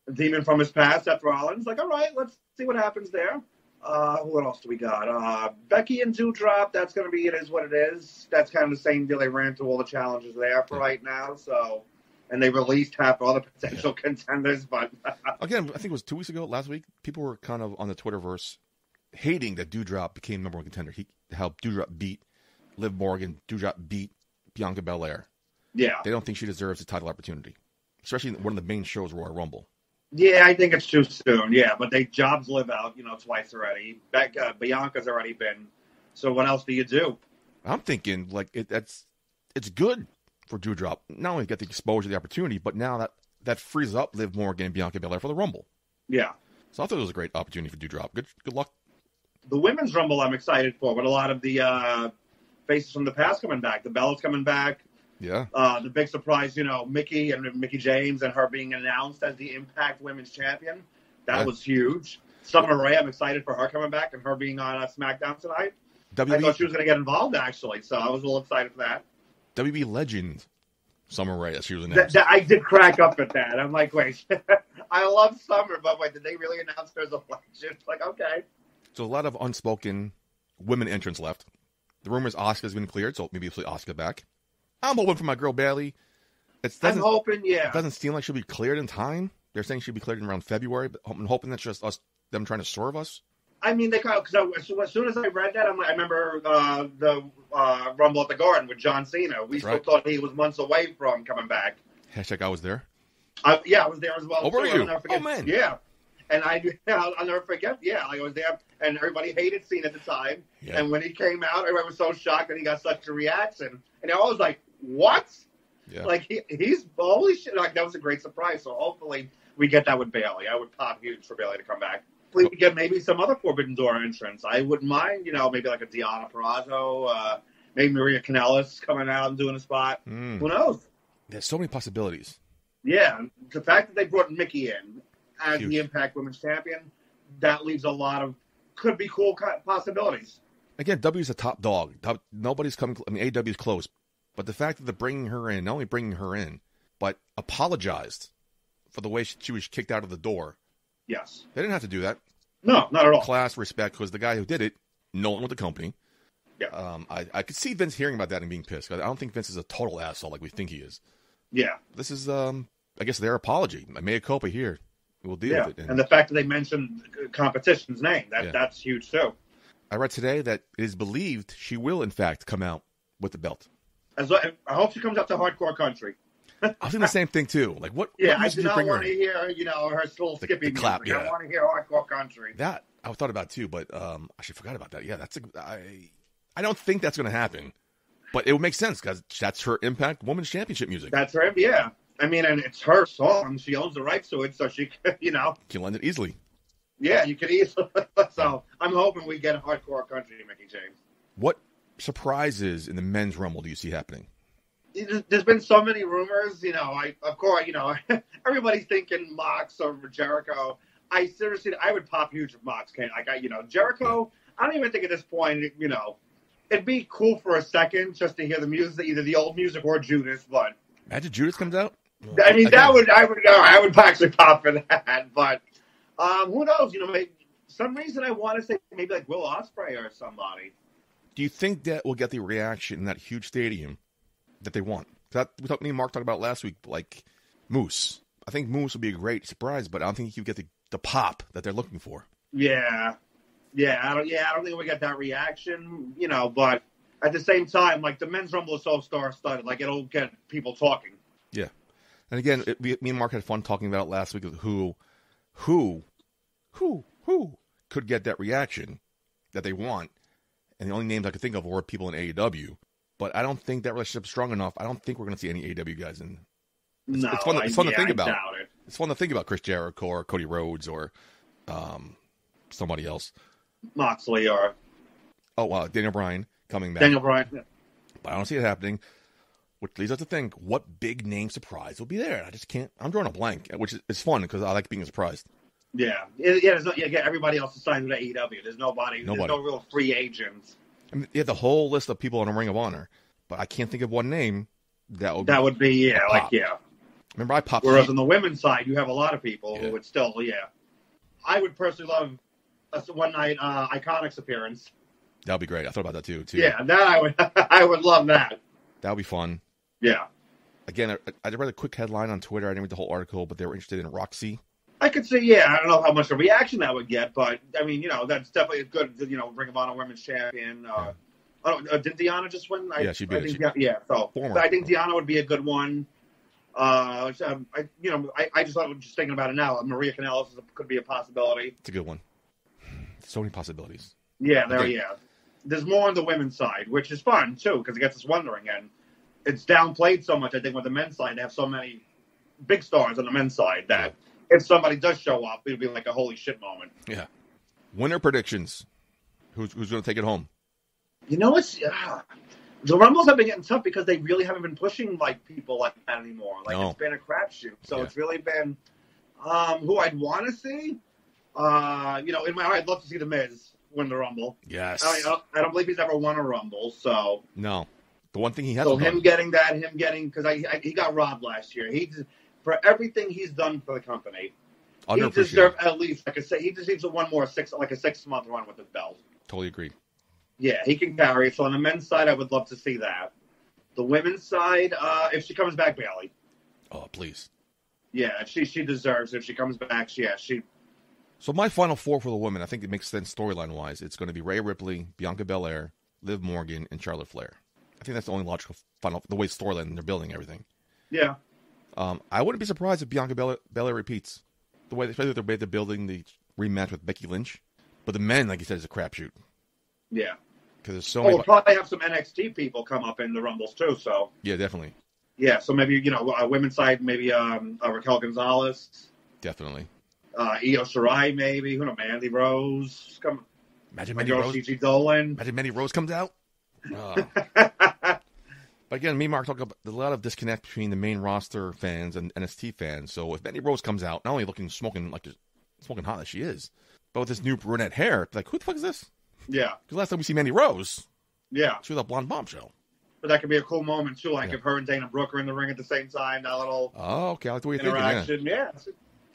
A demon from his past, Seth Rollins. Like, all right, let's see what happens there. What else do we got? Becky and Doudrop, that's going to be, it is what it is. That's kind of the same deal. They ran through all the challenges there for right now. So, and they released half all the potential contenders. But again, I think it was 2 weeks ago, last week, people were kind of on the Twitterverse hating that Doudrop became number one contender. He helped Doudrop beat Liv Morgan. Doudrop beat Bianca Belair. Yeah. They don't think she deserves a title opportunity, especially in one of the main shows, Royal Rumble. Yeah, I think it's too soon. Yeah, but they jobs Liv out, twice already. Bianca's already been. So what else do you do? I'm thinking it's good for Doudrop. Not only get the exposure, the opportunity, but now that frees up Liv Morgan and Bianca Belair for the Rumble. Yeah. So I thought it was a great opportunity for Doudrop. Good luck. The women's Rumble I'm excited for, with a lot of the faces from the past coming back. The Bellas coming back. Yeah. The big surprise, Mickey and Mickey James and her being announced as the Impact Women's Champion. That was huge. Summer Rae, I'm excited for her coming back and her being on SmackDown tonight. I thought she was going to get involved, actually, so I was a little excited for that. WB legend Summer Rae, she was announced. I did crack up at that. I'm like, wait, I love Summer, but wait, did they really announce her as a legend? It's like, okay. So a lot of unspoken women entrants left. The rumor is Asuka's been cleared, so maybe we'll see Asuka back. I'm hoping for my girl Bailey. I'm hoping, yeah. It doesn't seem like she'll be cleared in time. They're saying she'll be cleared in around February, but I'm hoping that's just them trying to swerve us. I mean, they kind of, because as soon as I read that, I remember the Rumble at the Garden with John Cena. We still thought he was months away from coming back. Hashtag I was there. I was there as well. Oh, were you? Oh, man. Yeah. And I'll never forget, I was there, and everybody hated Cena at the time. Yeah. And when he came out, everyone was so shocked that he got such a reaction. And I was like, what? Yeah. Like, he's, holy shit, like, that was a great surprise. So hopefully we get that with Bailey. I would pop huge for Bailey to come back. We get maybe some other Forbidden Door entrants. I wouldn't mind, maybe like a Deonna Purrazzo, maybe Maria Kanellis coming out and doing a spot. Who knows? There's so many possibilities. Yeah. The fact that they brought Mickey in as the Impact Women's Champion, that leaves a lot of could be cool possibilities. Again, W's a top dog. Nobody's coming. I mean, AEW's close. But the fact that they're bringing her in, not only bringing her in, but apologized for the way she was kicked out of the door. Yes. They didn't have to do that. No, not at all. Class, respect, because the guy who did it, no one with the company. Yeah. I could see Vince hearing about that and being pissed. I don't think Vince is a total asshole like we think he is. Yeah. This is, I guess, their apology. Mea culpa here. We'll deal with it. And the fact that they mentioned competition's name, that's huge too. I read today that it is believed she will, in fact, come out with the belt. I hope she comes out to Hardcore Country. I was thinking the same thing, too. Like, what? Yeah, what I do not want her? to hear, her little skippy music. clap, yeah. I want to hear Hardcore Country. That, I thought about, too, but I actually forgot about that. Yeah, I don't think that's going to happen. But it would make sense, because that's her Impact Women's Championship music. That's her, yeah. I mean, and it's her song. She owns the rights to it, so she, Can lend it easily. Yeah, you could easily. So I'm hoping we get a Hardcore Country, Mickey James. What surprises in the men's Rumble do you see happening? There's been so many rumors, of course, everybody's thinking Mox or Jericho. I would pop huge if Mox came. Jericho, I don't even think at this point, it'd be cool for a second just to hear the music, either the old music or Judas, but. Imagine Judas comes out? I mean, I would actually pop for that, but who knows, maybe, some reason I want to say maybe like Will Ospreay or somebody. Do you think that will get the reaction in that huge stadium that they want? Me and Mark talked about last week, like Moose. I think Moose would be a great surprise, but I don't think he would get the pop that they're looking for. Yeah. I don't think we get that reaction, but at the same time, like the men's Rumble is so star-studded, like it'll get people talking. Yeah. And again, me and Mark had fun talking about it last week of who could get that reaction that they want. And the only names I could think of were people in AEW. But I don't think that relationship's strong enough. I don't think we're going to see any AEW guys in. It's fun to think about. It's fun to think about Chris Jericho or Cody Rhodes or somebody else. Moxley or... Daniel Bryan coming back. Daniel Bryan, yeah. But I don't see it happening. Which leads us to think, what big name surprise will be there? I just can't. I'm drawing a blank, which is fun because I like being surprised. Yeah. Everybody else is signed with AEW. There's nobody. There's no real free agents. I mean, you have the whole list of people in a Ring of Honor, but I can't think of one name that would be Remember, I popped. Whereas on the women's side, you have a lot of people who would still, I would personally love a one night Iconics appearance. That would be great. I thought about that too. Yeah, that I would love that. That would be fun. Yeah. Again, I read a quick headline on Twitter. I didn't read the whole article, but they were interested in Roxy. I could see, I don't know how much of a reaction that would get, but, I mean, that's definitely a good, Ring of Honor Women's Champion. Did Deanna just win? She did. So I think Deanna would be a good one. I just thought, just thinking about it now, Maria Kanellis could be a possibility. It's a good one. So many possibilities. Yeah, There's more on the women's side, which is fun, too, because it gets us wondering, and it's downplayed so much, I think, with the men's side. They have so many big stars on the men's side that if somebody does show up, it'll be like a holy shit moment. Yeah. Winner predictions. Who's going to take it home? The Rumbles have been getting tough because they really haven't been pushing like people like that anymore. It's been a crapshoot. So it's really been who I'd want to see. In my heart, I'd love to see The Miz win the Rumble. Yes. I don't believe he's ever won a Rumble. So no, the one thing he has. So him getting because he got robbed last year. For everything he's done for the company, he deserves at least, like I say, he deserves one more 6-month run with the belt. Totally agree. Yeah, he can carry it. So on the men's side, I would love to see that. The women's side, if she comes back, Bayley. Oh, please. Yeah, she deserves it. If she comes back, she. So my final four for the women, I think it makes sense storyline-wise. It's going to be Rhea Ripley, Bianca Belair, Liv Morgan, and Charlotte Flair. I think that's the only logical final, the way storyline they're building everything. Yeah. I wouldn't be surprised if Bianca Belair repeats. Especially the way they're building the rematch with Becky Lynch. But the men, like you said, is a crapshoot. Yeah. Because there's so many. We'll probably have some NXT people come up in the Rumbles too. So. Yeah, definitely. Yeah, so maybe women's side, maybe Raquel Gonzalez. Definitely. Io Shirai, maybe. Who knows? Mandy Rose. Imagine Mandy Rose. Gigi Dolan. Imagine Mandy Rose comes out. But again, me and Mark talk about there's a lot of disconnect between the main roster fans and NXT fans. So if Mandy Rose comes out, not only looking smoking hot as she is, but with this new brunette hair, like who the fuck is this? Yeah. Because last time we see Mandy Rose, she was a blonde bombshell. But that could be a cool moment, too, like if her and Dana Brooke are in the ring at the same time, that little okay, I like the way you're interaction. thinking, Yeah.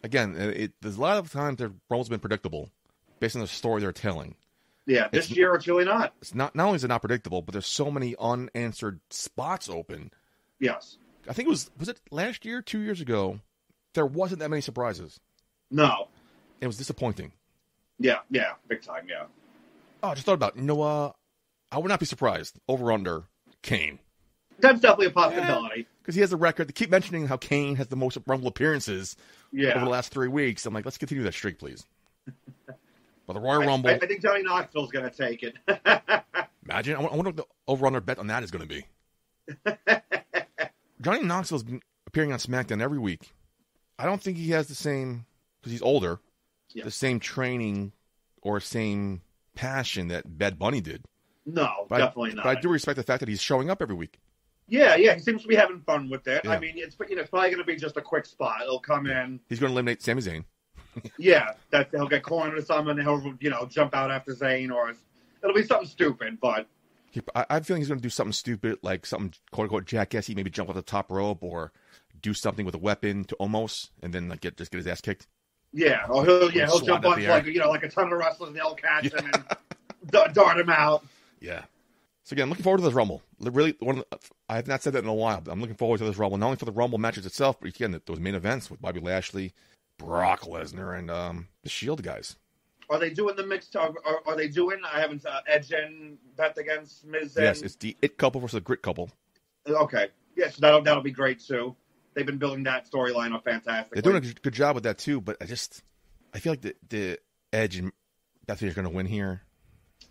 Again, there's a lot of times their roles have been predictable based on the story they're telling. Yeah, this year it's really not. It's not only is it not predictable, but there's so many unanswered spots open. Yes. I think was it last year, 2 years ago, there wasn't that many surprises. No. It was disappointing. Yeah, big time, yeah. Oh, I just thought about it. I would not be surprised. Over under Kane. That's definitely a possibility. Because he has a record. They keep mentioning how Kane has the most Rumble appearances over the last 3 weeks. I'm like, let's continue that streak, please. But the Royal Rumble. I think Johnny Knoxville's going to take it. Imagine. I wonder what the over-under bet on that is going to be. Johnny Knoxville's been appearing on SmackDown every week. I don't think he has the same, because he's older, the same training or same passion that Bad Bunny did. No, definitely not. But I do respect the fact that he's showing up every week. Yeah, he seems to be having fun with it. Yeah. I mean, it's probably going to be just a quick spot. It'll come in. He's going to eliminate Sami Zayn. Yeah, that he'll get cornered or something, and he'll jump out after Zayn, or it'll be something stupid. But I have a feeling he's going to do something stupid, like something quote unquote jackassy, maybe jump off the top rope or do something with a weapon to Omos, and then just get his ass kicked. Yeah, or he'll jump on like a ton of wrestlers, and they'll catch him and dart him out. Yeah. So again, looking forward to this Rumble. Really, I have not said that in a while, but I'm looking forward to this Rumble, not only for the Rumble matches itself, but again, those main events with Bobby Lashley, Brock Lesnar, and the Shield guys. Are they doing the mixed? Are they doing? I haven't Edge and Beth against Miz. Yes, it's the It couple versus the Grit couple. Okay, yes, that'll be great too. They've been building that storyline up fantastically. They're doing a good job with that too, but I feel like the Edge and Beth are going to win here.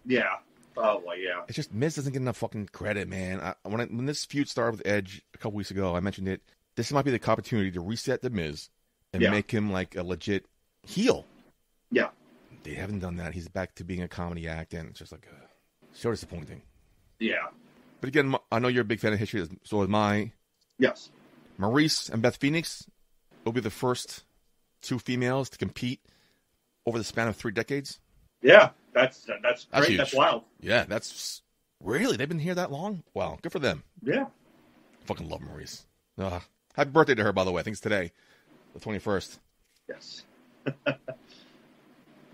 Yeah. Probably, yeah. It's just Miz doesn't get enough fucking credit, man. When this feud started with Edge a couple weeks ago, I mentioned it. This might be the opportunity to reset the Miz and make him like a legit heel. Yeah. They haven't done that. He's back to being a comedy act, and it's just like so disappointing. Yeah. But again, I know you're a big fan of history, so am I. Yes. Maurice and Beth Phoenix will be the first two females to compete over the span of 3 decades. Yeah. That's great. Huge. That's wild. Yeah, that's really, they've been here that long? Wow, good for them. Yeah. Fucking love Maurice. Happy birthday to her, by the way. I think it's today, the 21st. Yes.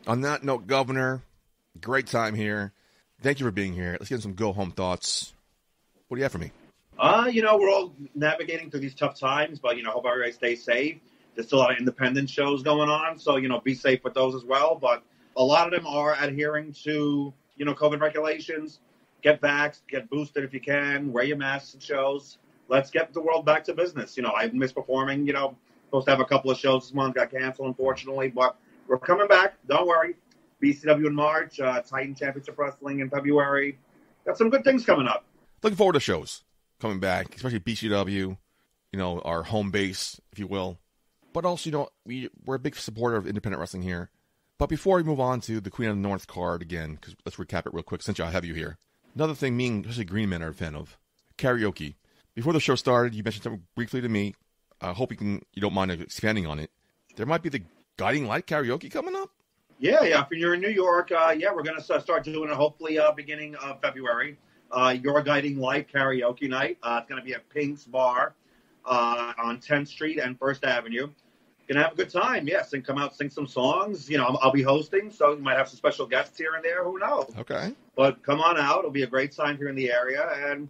On that note, Governor, great time here. Thank you for being here. Let's get some go-home thoughts. What do you have for me? We're all navigating through these tough times, but, hope everybody stays safe. There's still a lot of independent shows going on, so, be safe with those as well, but a lot of them are adhering to, COVID regulations. Get vaxxed, get boosted if you can, wear your masks at shows. Let's get the world back to business. I miss performing, supposed to have a couple of shows this month, got canceled, unfortunately, but we're coming back. Don't worry. BCW in March, Titan Championship Wrestling in February. Got some good things coming up. Looking forward to shows coming back, especially BCW, our home base, if you will. But also, we're a big supporter of independent wrestling here. But before we move on to the Queen of the North card again, because let's recap it real quick since I have you here. Another thing me and especially Green Men are a fan of, karaoke. Before the show started, you mentioned something briefly to me. I hope you don't mind expanding on it. There might be the Guiding Light karaoke coming up. Yeah. If you're in New York, we're going to start doing it hopefully beginning of February. Your Guiding Light karaoke night. It's going to be at Pink's Bar on 10th Street and 1st Avenue. Gonna have a good time, yes, and come out, sing some songs. I'll be hosting, so you might have some special guests here and there. Who knows? Okay. But come on out. It'll be a great time here in the area. And,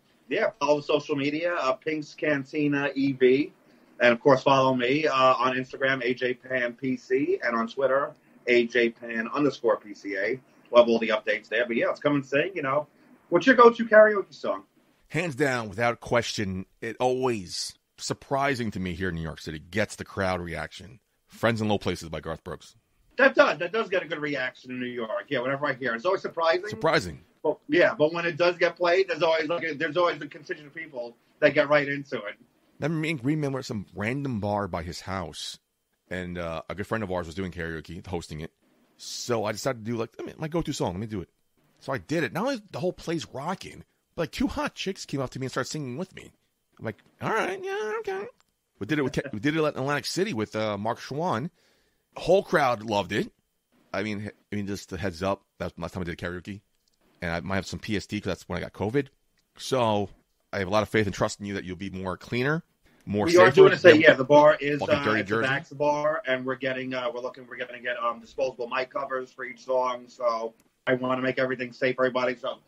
follow the social media, Pink's Cantina EV. And, of course, follow me on Instagram, AJPanPC, and on Twitter, AJPan_PCA. We'll have all the updates there. But, let's come and sing, What's your go-to karaoke song? Hands down, without question, it always... surprising to me here in New York City, gets the crowd reaction. Friends in Low Places by Garth Brooks. That does get a good reaction in New York. Yeah, whenever I hear it. It's always surprising. But when it does get played, there's always a contingent of people that get right into it. Then me and Green Man were at some random bar by his house, and a good friend of ours was doing karaoke, hosting it. So I decided to do my go-to song. Let me do it. So I did it. Not only the whole place rocking, but 2 hot chicks came up to me and started singing with me. I'm like, all right, yeah, okay. We did it in Atlantic City with Marc Chouen. The whole crowd loved it. I mean, just a heads up, that was the last time I did karaoke. And I might have some PST because that's when I got COVID. So I have a lot of faith and trust in you that you'll be more cleaner, more we safer. are doing the bar is Dirty it's a Jersey. Vax bar, and we're going to get disposable mic covers for each song. So I want to make everything safe for everybody. So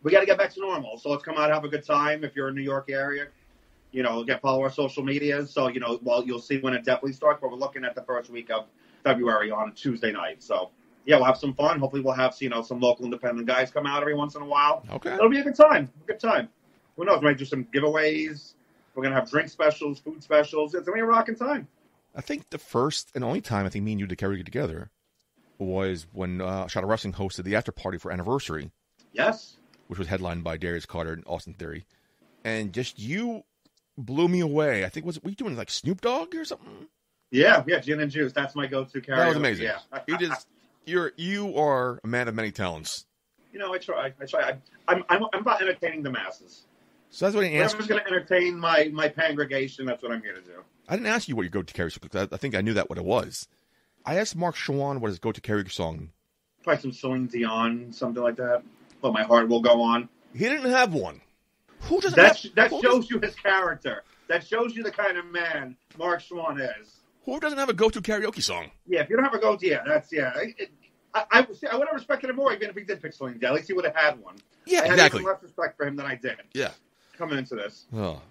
we got to get back to normal. So let's come out and have a good time. If you're in the New York area, follow our social medias. So you'll see when it definitely starts. But we're looking at the first week of February on a Tuesday night. So yeah, we'll have some fun. Hopefully we'll have some local independent guys come out every once in a while. Okay, it'll be a good time. Who knows? We might do some giveaways. We're going to have drink specials, food specials. It's going to be a rocking time. I think the first and only time I think me and you did karaoke together was when Shot of Wrestling hosted the after party for Anniversary. Yes. Which was headlined by Darius Carter and Austin Theory. And just you blew me away. I think, were you doing like Snoop Dogg or something? Yeah, gin and juice. That's my go-to karaoke. That was amazing. Yeah. You are a man of many talents. I try. I'm about entertaining the masses. So that's what I asked. Whoever's going to entertain my congregation, that's what I'm here to do. I didn't ask you what your go-to karaoke song, because I think I knew what it was. I asked Marc Chouen what his go-to karaoke song. Probably some Celine Dion, something like that. But my heart will go on. He didn't have one. Who doesn't that shows you his character. That shows you the kind of man Marc Chouen is. Who doesn't have a go-to karaoke song? Yeah, if you don't have a go-to, I would have respected him more even if he did pick Celine Dion. At least he would have had one. Yeah, I had exactly. even less respect for him than I did. Yeah. Coming into this. Oh.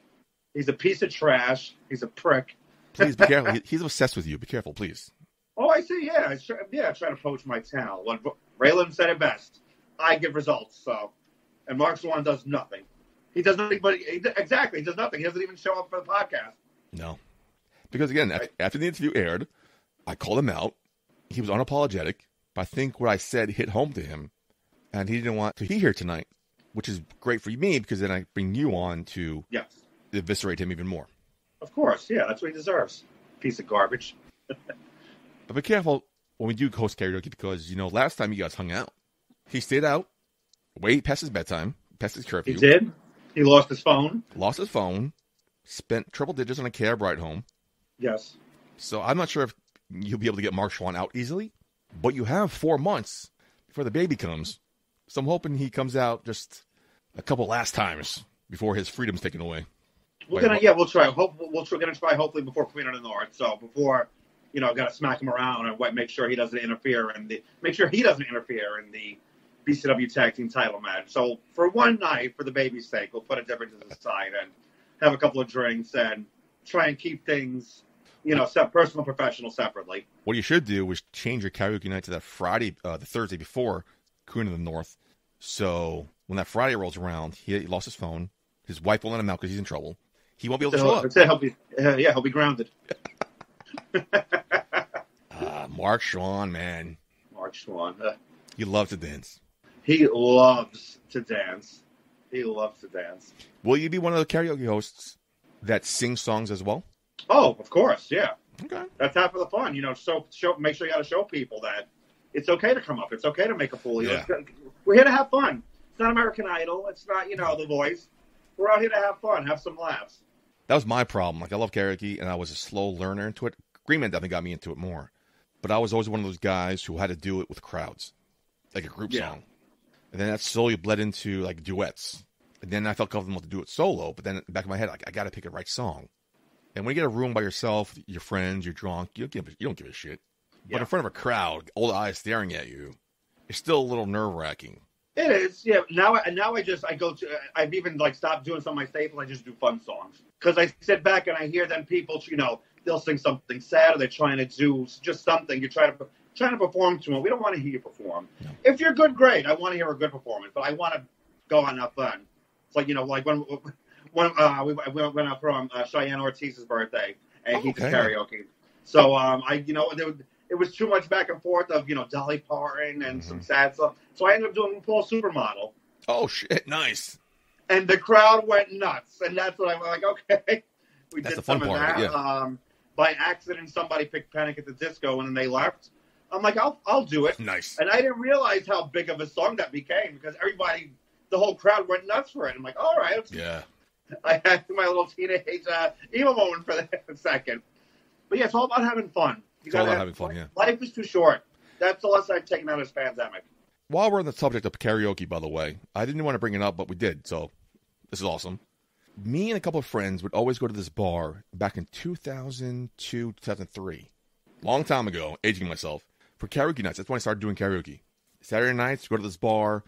He's a piece of trash. He's a prick. Please be careful. He's obsessed with you. Be careful, please. Oh, I see. Yeah, trying to poach my talent. When Raylan said it best, I give results. So, and Marc Chouen does nothing. He does nothing, he does nothing. He doesn't even show up for the podcast. No, because again, after the interview aired, I called him out. He was unapologetic, but I think what I said hit home to him, and he didn't want to be here tonight, which is great for me because then I bring you on to eviscerate him even more. Of course, yeah, that's what he deserves. Piece of garbage. But be careful when we do host karaoke because, last time you guys hung out, he stayed out way past his bedtime, past his curfew. He did. He lost his phone. Spent triple digits on a cab ride home. Yes. So I'm not sure if you'll be able to get Marc Chouen out easily, but you have 4 months before the baby comes. So I'm hoping he comes out just a couple last times before his freedom's taken away. We'll try. We're going to try hopefully before Queen of the North. So before, got to smack him around and make sure he doesn't interfere in the BCW Tag Team title match. So for one night, for the baby's sake, we'll put a differences aside and have a couple of drinks and try and keep things, personal and professional separately. What you should do is change your karaoke night to that Friday, the Thursday before Queen of the North. So when that Friday rolls around, he lost his phone. His wife won't let him out because he's in trouble. He won't be able to show up. He'll be grounded. Marc Chouen, man. Marc Chouen. He loves to dance. He loves to dance. Will you be one of the karaoke hosts that sings songs as well? Oh, of course, yeah. Okay. That's half of the fun, make sure you got to show people that it's okay to come up. It's okay to make a fool. We're here to have fun. It's not American Idol. It's not, The Voice. We're out here to have fun, have some laughs. That was my problem. I love karaoke, and I was a slow learner into it. Green Man definitely got me into it more. But I was always one of those guys who had to do it with crowds, like a group song. And then that slowly bled into, duets. And then I felt comfortable to do it solo, but then in the back of my head, I got to pick the right song. And when you get a room by yourself, your friends, you're drunk, you don't give a shit. But in front of a crowd, all the eyes staring at you, it's still a little nerve-wracking. It is, yeah. I've even stopped doing some of my staples. I just do fun songs because I sit back and I hear them people, they'll sing something sad or they're trying to do just something. You're trying to perform to them. We don't want to hear you perform. No. If you're good, great. I want to hear a good performance, but I want to go on have fun. It's like when we went out for Cheyenne Ortiz's birthday and he did karaoke. So it was too much back and forth of, Dolly Parton and some sad stuff. So I ended up doing Paul Supermodel. Oh, shit. Nice. And the crowd went nuts. And that's what I'm like, okay. That's the fun part of it, yeah. By accident, somebody picked Panic at the Disco and then they left. I'm like, I'll do it. Nice. And I didn't realize how big of a song that became because the whole crowd went nuts for it. I'm like, all right. Yeah. I had my little teenage emo moment for a second. But yeah, it's all about having fun. It's all about having fun, yeah. Life is too short. That's the lesson I've taken out of this pandemic. While we're on the subject of karaoke, by the way, I didn't want to bring it up, but we did, so this is awesome. me and a couple of friends would always go to this bar back in 2002, 2003. Long time ago, aging myself, for karaoke nights. That's when I started doing karaoke. Saturday nights, go to this bar,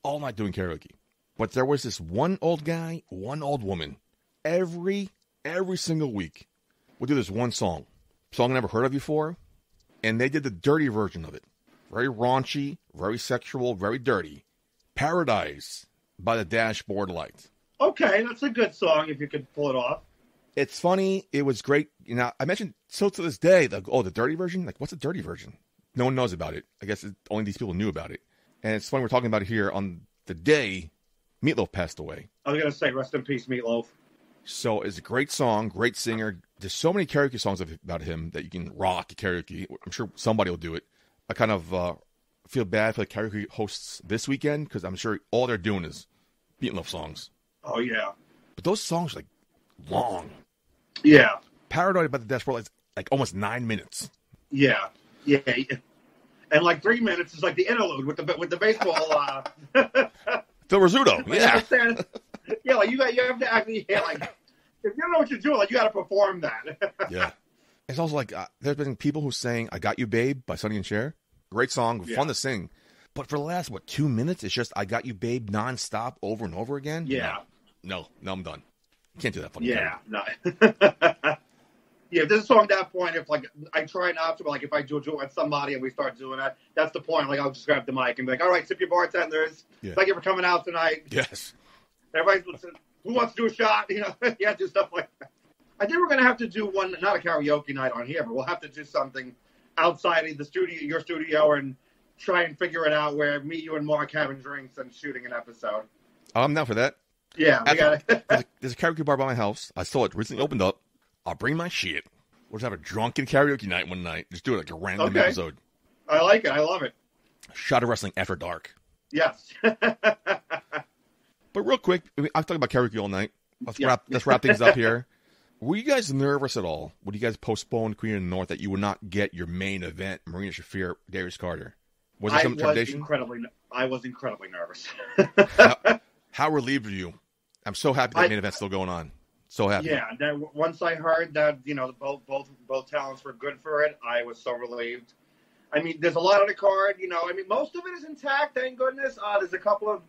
all night doing karaoke. But there was this one old guy, one old woman, every single week would do this one song I never heard of before, and they did the dirty version of it. Very raunchy, very sexual, very dirty. Paradise by the Dashboard Light. Okay, that's a good song if you could pull it off. It's funny. It was great. You know, I mentioned, so to this day, the dirty version? Like, what's the dirty version? No one knows about it. I guess only these people knew about it. And it's funny we're talking about it here on the day Meatloaf passed away. I was going to say, rest in peace, Meatloaf. So it's a great song, great singer. There's so many karaoke songs about him that you can rock karaoke. I'm sure somebody will do it. I kind of feel bad for the karaoke hosts this weekend because I'm sure all they're doing is Meatloaf songs. Oh, yeah. But those songs are like long. Yeah. Paradise by the Dashboard Light is like almost 9 minutes. Yeah. Yeah. And like 3 minutes is like the interlude with the baseball. Phil Rizzuto, yeah. Yeah, like you have to actually, like, if you don't know what you're doing, like, you got to perform that. Yeah. It's also like, there's been people who sang I Got You Babe by Sonny and Cher. Great song, fun to sing. But for the last, 2 minutes, it's just I Got You Babe nonstop over and over again? Yeah. No, I'm done. You can't do that fucking Yeah, no. Yeah, if there's a song at that point, if, like, I try not to, but, like, if I do it with somebody and we start doing that, that's the point. Like, I'll just grab the mic and be like, all right, tip your bartenders. Yeah. Thank you for coming out tonight. Yes. Everybody's listening. Who wants to do a shot? You know, yeah, do stuff like that. I think we're going to have to do one, not a karaoke night on here, but we'll have to do something outside of the studio, your studio, and try and figure it out where me, you, and Mark having drinks and shooting an episode. I'm down for that. Yeah, we got it. There's a karaoke bar by my house. I saw it recently opened up. I'll bring my shit. We'll just have a drunken karaoke night one night. Just do it like a random episode. I like it. I love it. Shot of Wrestling After Dark. Yes. But real quick, I've talked about karaoke all night. Let's wrap things up here. Were you guys nervous at all? Would you guys postpone Queen of the North that you would not get your main event, Marina Shafir, Darius Carter? Was there some trepidation? I was incredibly nervous. How relieved were you? I'm so happy that main event's still going on. So happy. Yeah, once I heard that, you know, both talents were good for it, I was so relieved. I mean, there's a lot of the card, you know. I mean, most of it is intact, thank goodness. There's a couple of,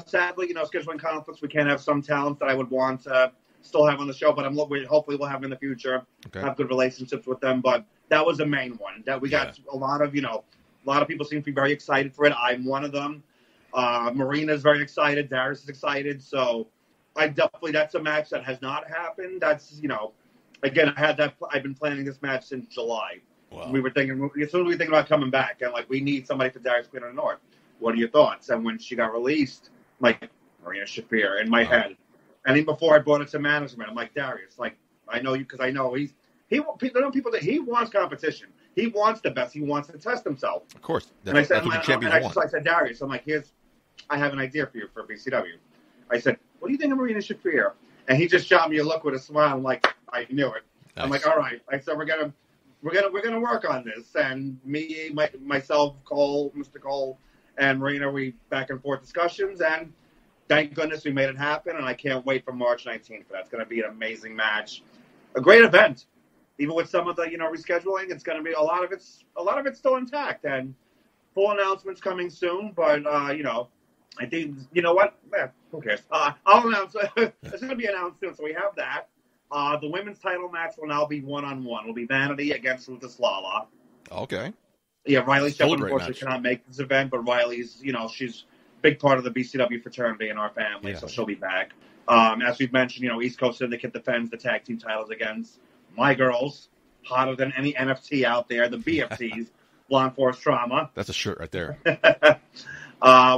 sadly, you know, scheduling conflicts. We can't have some talents that I would want to still have on the show, but hopefully we'll have them in the future. Okay. Have good relationships with them. But that was the main one. That we got a lot of people seem to be very excited for it. I'm one of them. Marina's very excited. Darius is excited. So that's a match that has not happened. That's, you know, again, I've been planning this match since July. Wow. We were thinking, as soon as we were thinking about coming back, and like, we need somebody for Darius Queen of the North. What are your thoughts? And when she got released, like, Marina Shafir in my head. And even before I brought it to management, I'm like, Darius, like, I know you, because I know he wants competition. He wants the best. He wants to test himself. Of course. And I said, Darius, I'm like, I have an idea for you for BCW. I said, what do you think of Marina Shafir? And he just shot me a look with a smile. I'm like, I knew it. Nice. I'm like, all right. I said, we're gonna work on this. And me, myself, Cole, Mr. Cole, and Marina, we back and forth discussions, and thank goodness we made it happen. And I can't wait for March 19th. That's going to be an amazing match, a great event. Even with some of the, you know, rescheduling, it's going to be a lot of it's still intact, and full announcements coming soon. But you know, I think, you know what? Who cares? I'll announce. It's going to be announced soon, so we have that. The women's title match will now be 1-on-1. It'll be Vanity against Ruthless Lala. Okay. Yeah, Riley Shepard unfortunately cannot make this event, but Riley's, you know, she's a big part of the BCW fraternity in our family, so she'll be back. As we've mentioned, you know, East Coast Syndicate defends the tag team titles against my girls, hotter than any NFT out there, the BFTs, Blonde Force Trauma. That's a shirt right there.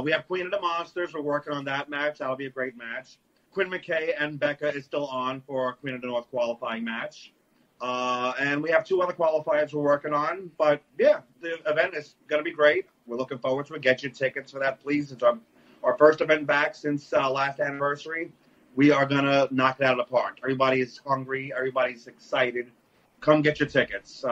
We have Queen of the Monsters. We're working on that match. That'll be a great match. Quinn McKay and Becca is still on for Queen of the North qualifying match. And we have 2 other qualifiers we're working on. But, yeah, the event is going to be great. We're looking forward to it. Get your tickets for that, please. It's our first event back since last anniversary. We are going to knock it out of the park. Everybody is hungry. Everybody's excited. Come get your tickets.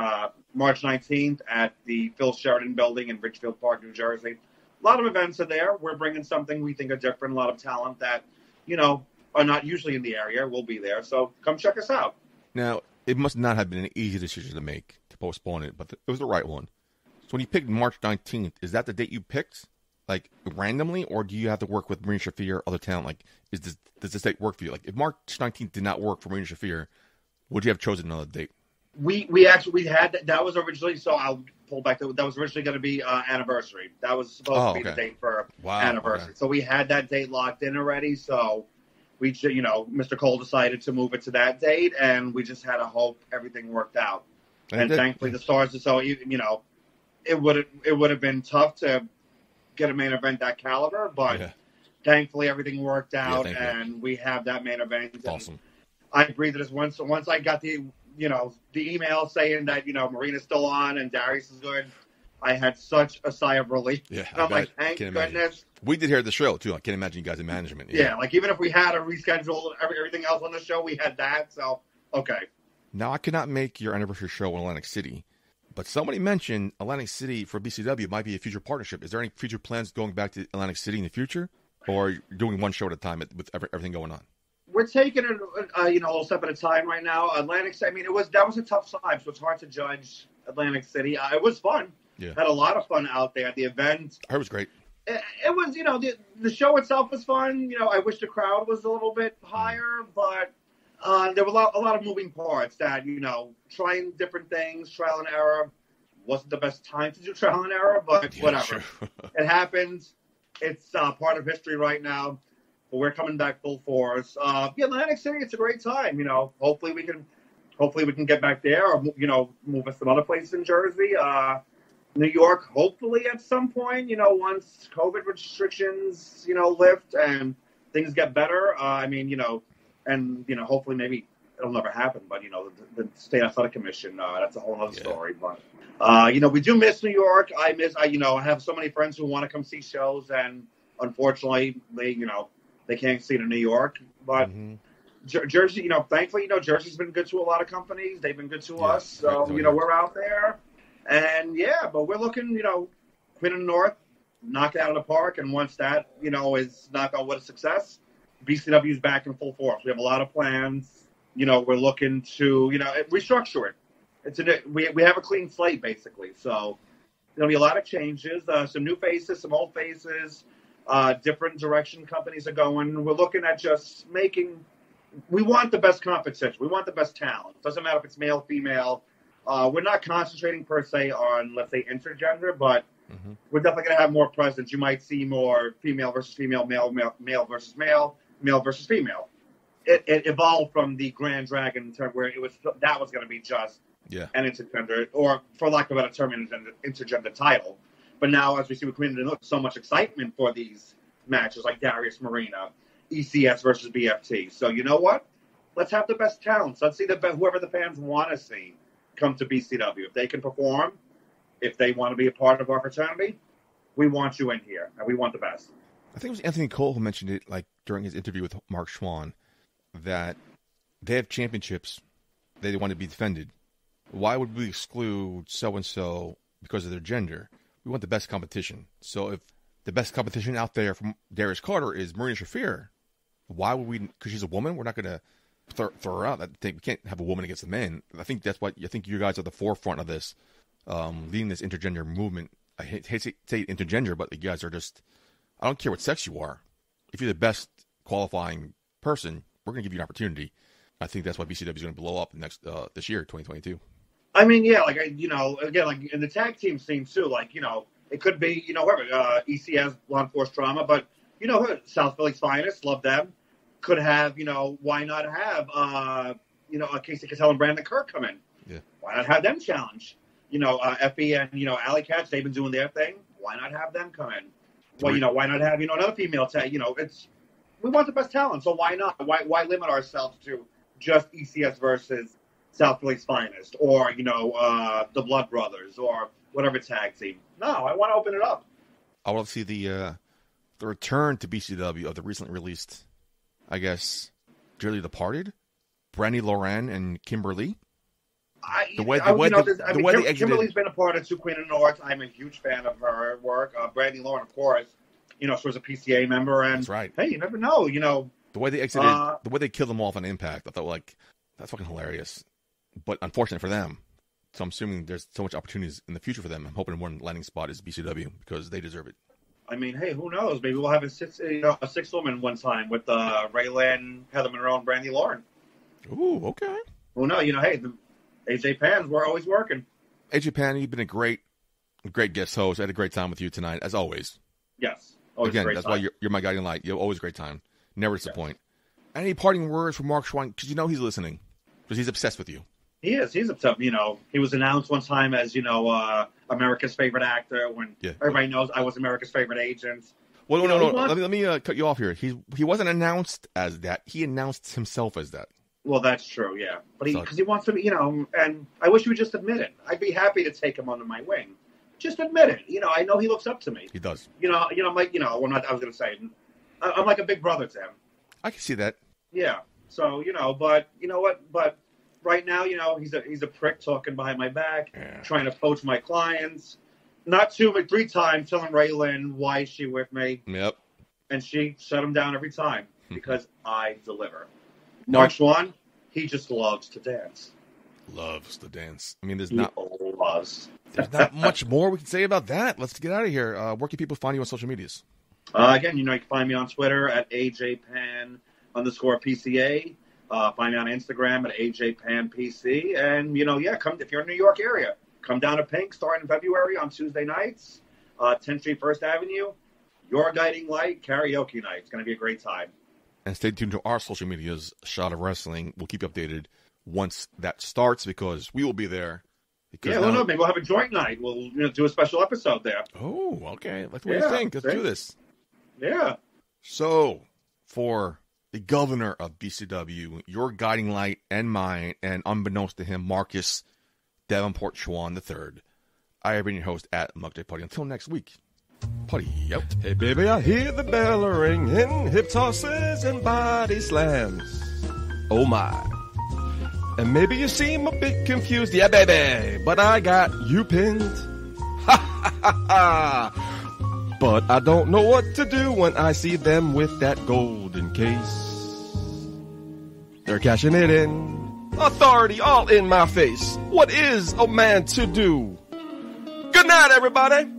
March 19th at the Phil Sheridan Building in Richfield Park, New Jersey. A lot of events are there. We're bringing something we think are different. A lot of talent that, you know, are not usually in the area, we'll be there. So come check us out. Now, it must not have been an easy decision to make to postpone it, but it was the right one. So when you picked March 19th, is that the date you picked, like randomly, or do you have to work with Marina Shafir, other talent? Like, does this date work for you? Like, if March 19th did not work for Marina Shafir, would you have chosen another date? We actually had that was originally, so I'll pull back. That was originally going to be anniversary. That was supposed to be the date for anniversary. Okay. So we had that date locked in already. So we, Mr. Cole decided to move it to that date, and we just had to hope everything worked out. And thankfully, the stars. So it would have been tough to get a main event that caliber, but thankfully everything worked out, and we have that main event. Awesome. I breathed this once I got the email saying that, Marina's still on and Darius is good. I had such a sigh of relief. Yeah, I'm like, thank goodness. We did hear the show, too. I can't imagine you guys in management. Yeah, like even if we had to reschedule everything else on the show, we had that. So, okay. Now, I could not make your anniversary show in Atlantic City, but somebody mentioned Atlantic City for BCW might be a future partnership. Is there any future plans going back to Atlantic City in the future, or doing one show at a time with everything going on? We're taking it, a little step at a time right now. Atlantic City, that was a tough time, so it's hard to judge Atlantic City. It was fun. Yeah. Had a lot of fun out there at the event. I heard it was great. It was, the show itself was fun. I wish the crowd was a little bit higher, but there were a lot of moving parts that, trying different things, trial and error. Wasn't the best time to do trial and error, but whatever. Sure. It happens. It's part of history right now. But we're coming back full force. Atlantic City, it's a great time. Hopefully we can get back there, or move us some other places in Jersey, New York. Hopefully at some point, once COVID restrictions, lift and things get better. Hopefully maybe it'll never happen. But the State Athletic Commission, that's a whole other story. But we do miss New York. I have so many friends who want to come see shows, and unfortunately they can't see it in New York, but Jersey, thankfully, Jersey's been good to a lot of companies. They've been good to us. So, we're out there. And, but we're looking, Queen of the North, knock it out of the park. And once that, is knocked out with a success, BCW's back in full force. We have a lot of plans. We're looking to, restructure it. We have a clean slate, basically. So there'll be a lot of changes, some new faces, some old faces. Different direction companies are going. We're looking at just we want the best competition. We want the best talent. Doesn't matter if it's male, female. We're not concentrating per se on, let's say, intergender, but we're definitely going to have more presence. You might see more female versus female, male versus male, male versus female. It evolved from the Grand Dragon term where that was going to be just an intergender, or for lack of a better term, an intergender title. But now, as we see with Queen of the North, so much excitement for these matches, like Darius Marina, ECS versus BFT. So you know what? Let's have the best talents. Let's see whoever the fans want to see come to BCW. If they can perform, if they want to be a part of our fraternity, we want you in here, and we want the best. I think it was Anthony Cole who mentioned it, like during his interview with Marc Chouen, that they have championships they want to be defended. Why would we exclude so-and-so because of their gender? We want the best competition. So if the best competition out there from Darius Carter is Marina Shafir, why would we? Because she's a woman, we're not going to throw her out. We can't have a woman against a man. I think that's what I think you guys are the forefront of this, leading this intergender movement. I hate to say intergender, but you guys are just. I don't care what sex you are. If you're the best qualifying person, we're going to give you an opportunity. I think that's why BCW is going to blow up this year, 2022. Again, like in the tag team scene too, it could be, whoever, ECS, Blunt Force Trauma, but, South Philly's Finest, love them. Could have, why not have, Casey Cattell and Brandon Kirk come in? Yeah. Why not have them challenge? Effie and, Alley Cats, they've been doing their thing. Why not have them come in? Well, why not have, another female tag? We want the best talent, so why not? Why limit ourselves to just ECS versus South Philly's Finest, or, the Blood Brothers, or whatever tag team? No, I want to open it up. I want to see the return to BCW of the recently released, I guess, Dearly Departed, Brandy Loran and Kimberly. The way they exited. Kimberly's been a part of Queen of the North. I'm a huge fan of her work. Brandy Loran, of course, she was a PCA member, and that's right. Hey, you never know. The way they exited, the way they killed them off on Impact, I thought, like, that's fucking hilarious. But unfortunate for them. So I'm assuming there's so much opportunities in the future for them. I'm hoping one landing spot is BCW because they deserve it. I mean, hey, who knows? Maybe we'll have a six-woman one time with Raylan, Heather Monroe, and Brandy Lauren. Ooh, okay. Well, no, hey, the AJ Pans, we're always working. AJ Pan, you've been a great guest host. I had a great time with you tonight, as always. Yes. Always Again, great that's time. why you're my guiding light. You have always a great time. Never disappoint. Yes. Any parting words for Marc Chouen? Because he's listening. Because he's obsessed with you. He is. He's upset. He was announced one time as, America's favorite actor when everybody knows I was America's favorite agent. Well, no. Let me cut you off here. He wasn't announced as that. He announced himself as that. Well, that's true, yeah. But because he wants to be, and I wish he would just admit it. I'd be happy to take him under my wing. Just admit it. I know he looks up to me. He does. I'm like, I was going to say, I'm like a big brother to him. I can see that. Yeah. So, but you know what? But right now, he's a prick talking behind my back, trying to poach my clients. Not 2 but 3 times telling Raylan why is she with me. Yep. And she shut him down every time because I deliver. Marc Chouen, he just loves to dance. Loves to dance. I mean, there's not much more we can say about that. Let's get out of here. Where can people find you on social medias? Again, you can find me on Twitter at AJPan_PCA. Find me on Instagram at AJPanPC. And, come if you're in the New York area, come down to Pink starting in February on Tuesday nights, 10th Street, 1st Avenue. Your Guiding Light karaoke night. It's going to be a great time. And stay tuned to our social medias, Shot of Wrestling. We'll keep you updated once that starts because we will be there. Maybe we'll have a joint night. We'll do a special episode there. Oh, okay. What do you think? Let's do this. Yeah. So, for the governor of BCW, your guiding light and mine, and unbeknownst to him, Marcus Davenport Chouen III, I have been your host at Muck Day Party. Until next week. Party out. Hey baby, I hear the bell ringing, hip tosses and body slams. Oh my. And maybe you seem a bit confused, yeah baby, but I got you pinned. Ha ha ha ha. But I don't know what to do when I see them with that golden case. They're cashing it in. Authority all in my face. What is a man to do? Good night, everybody.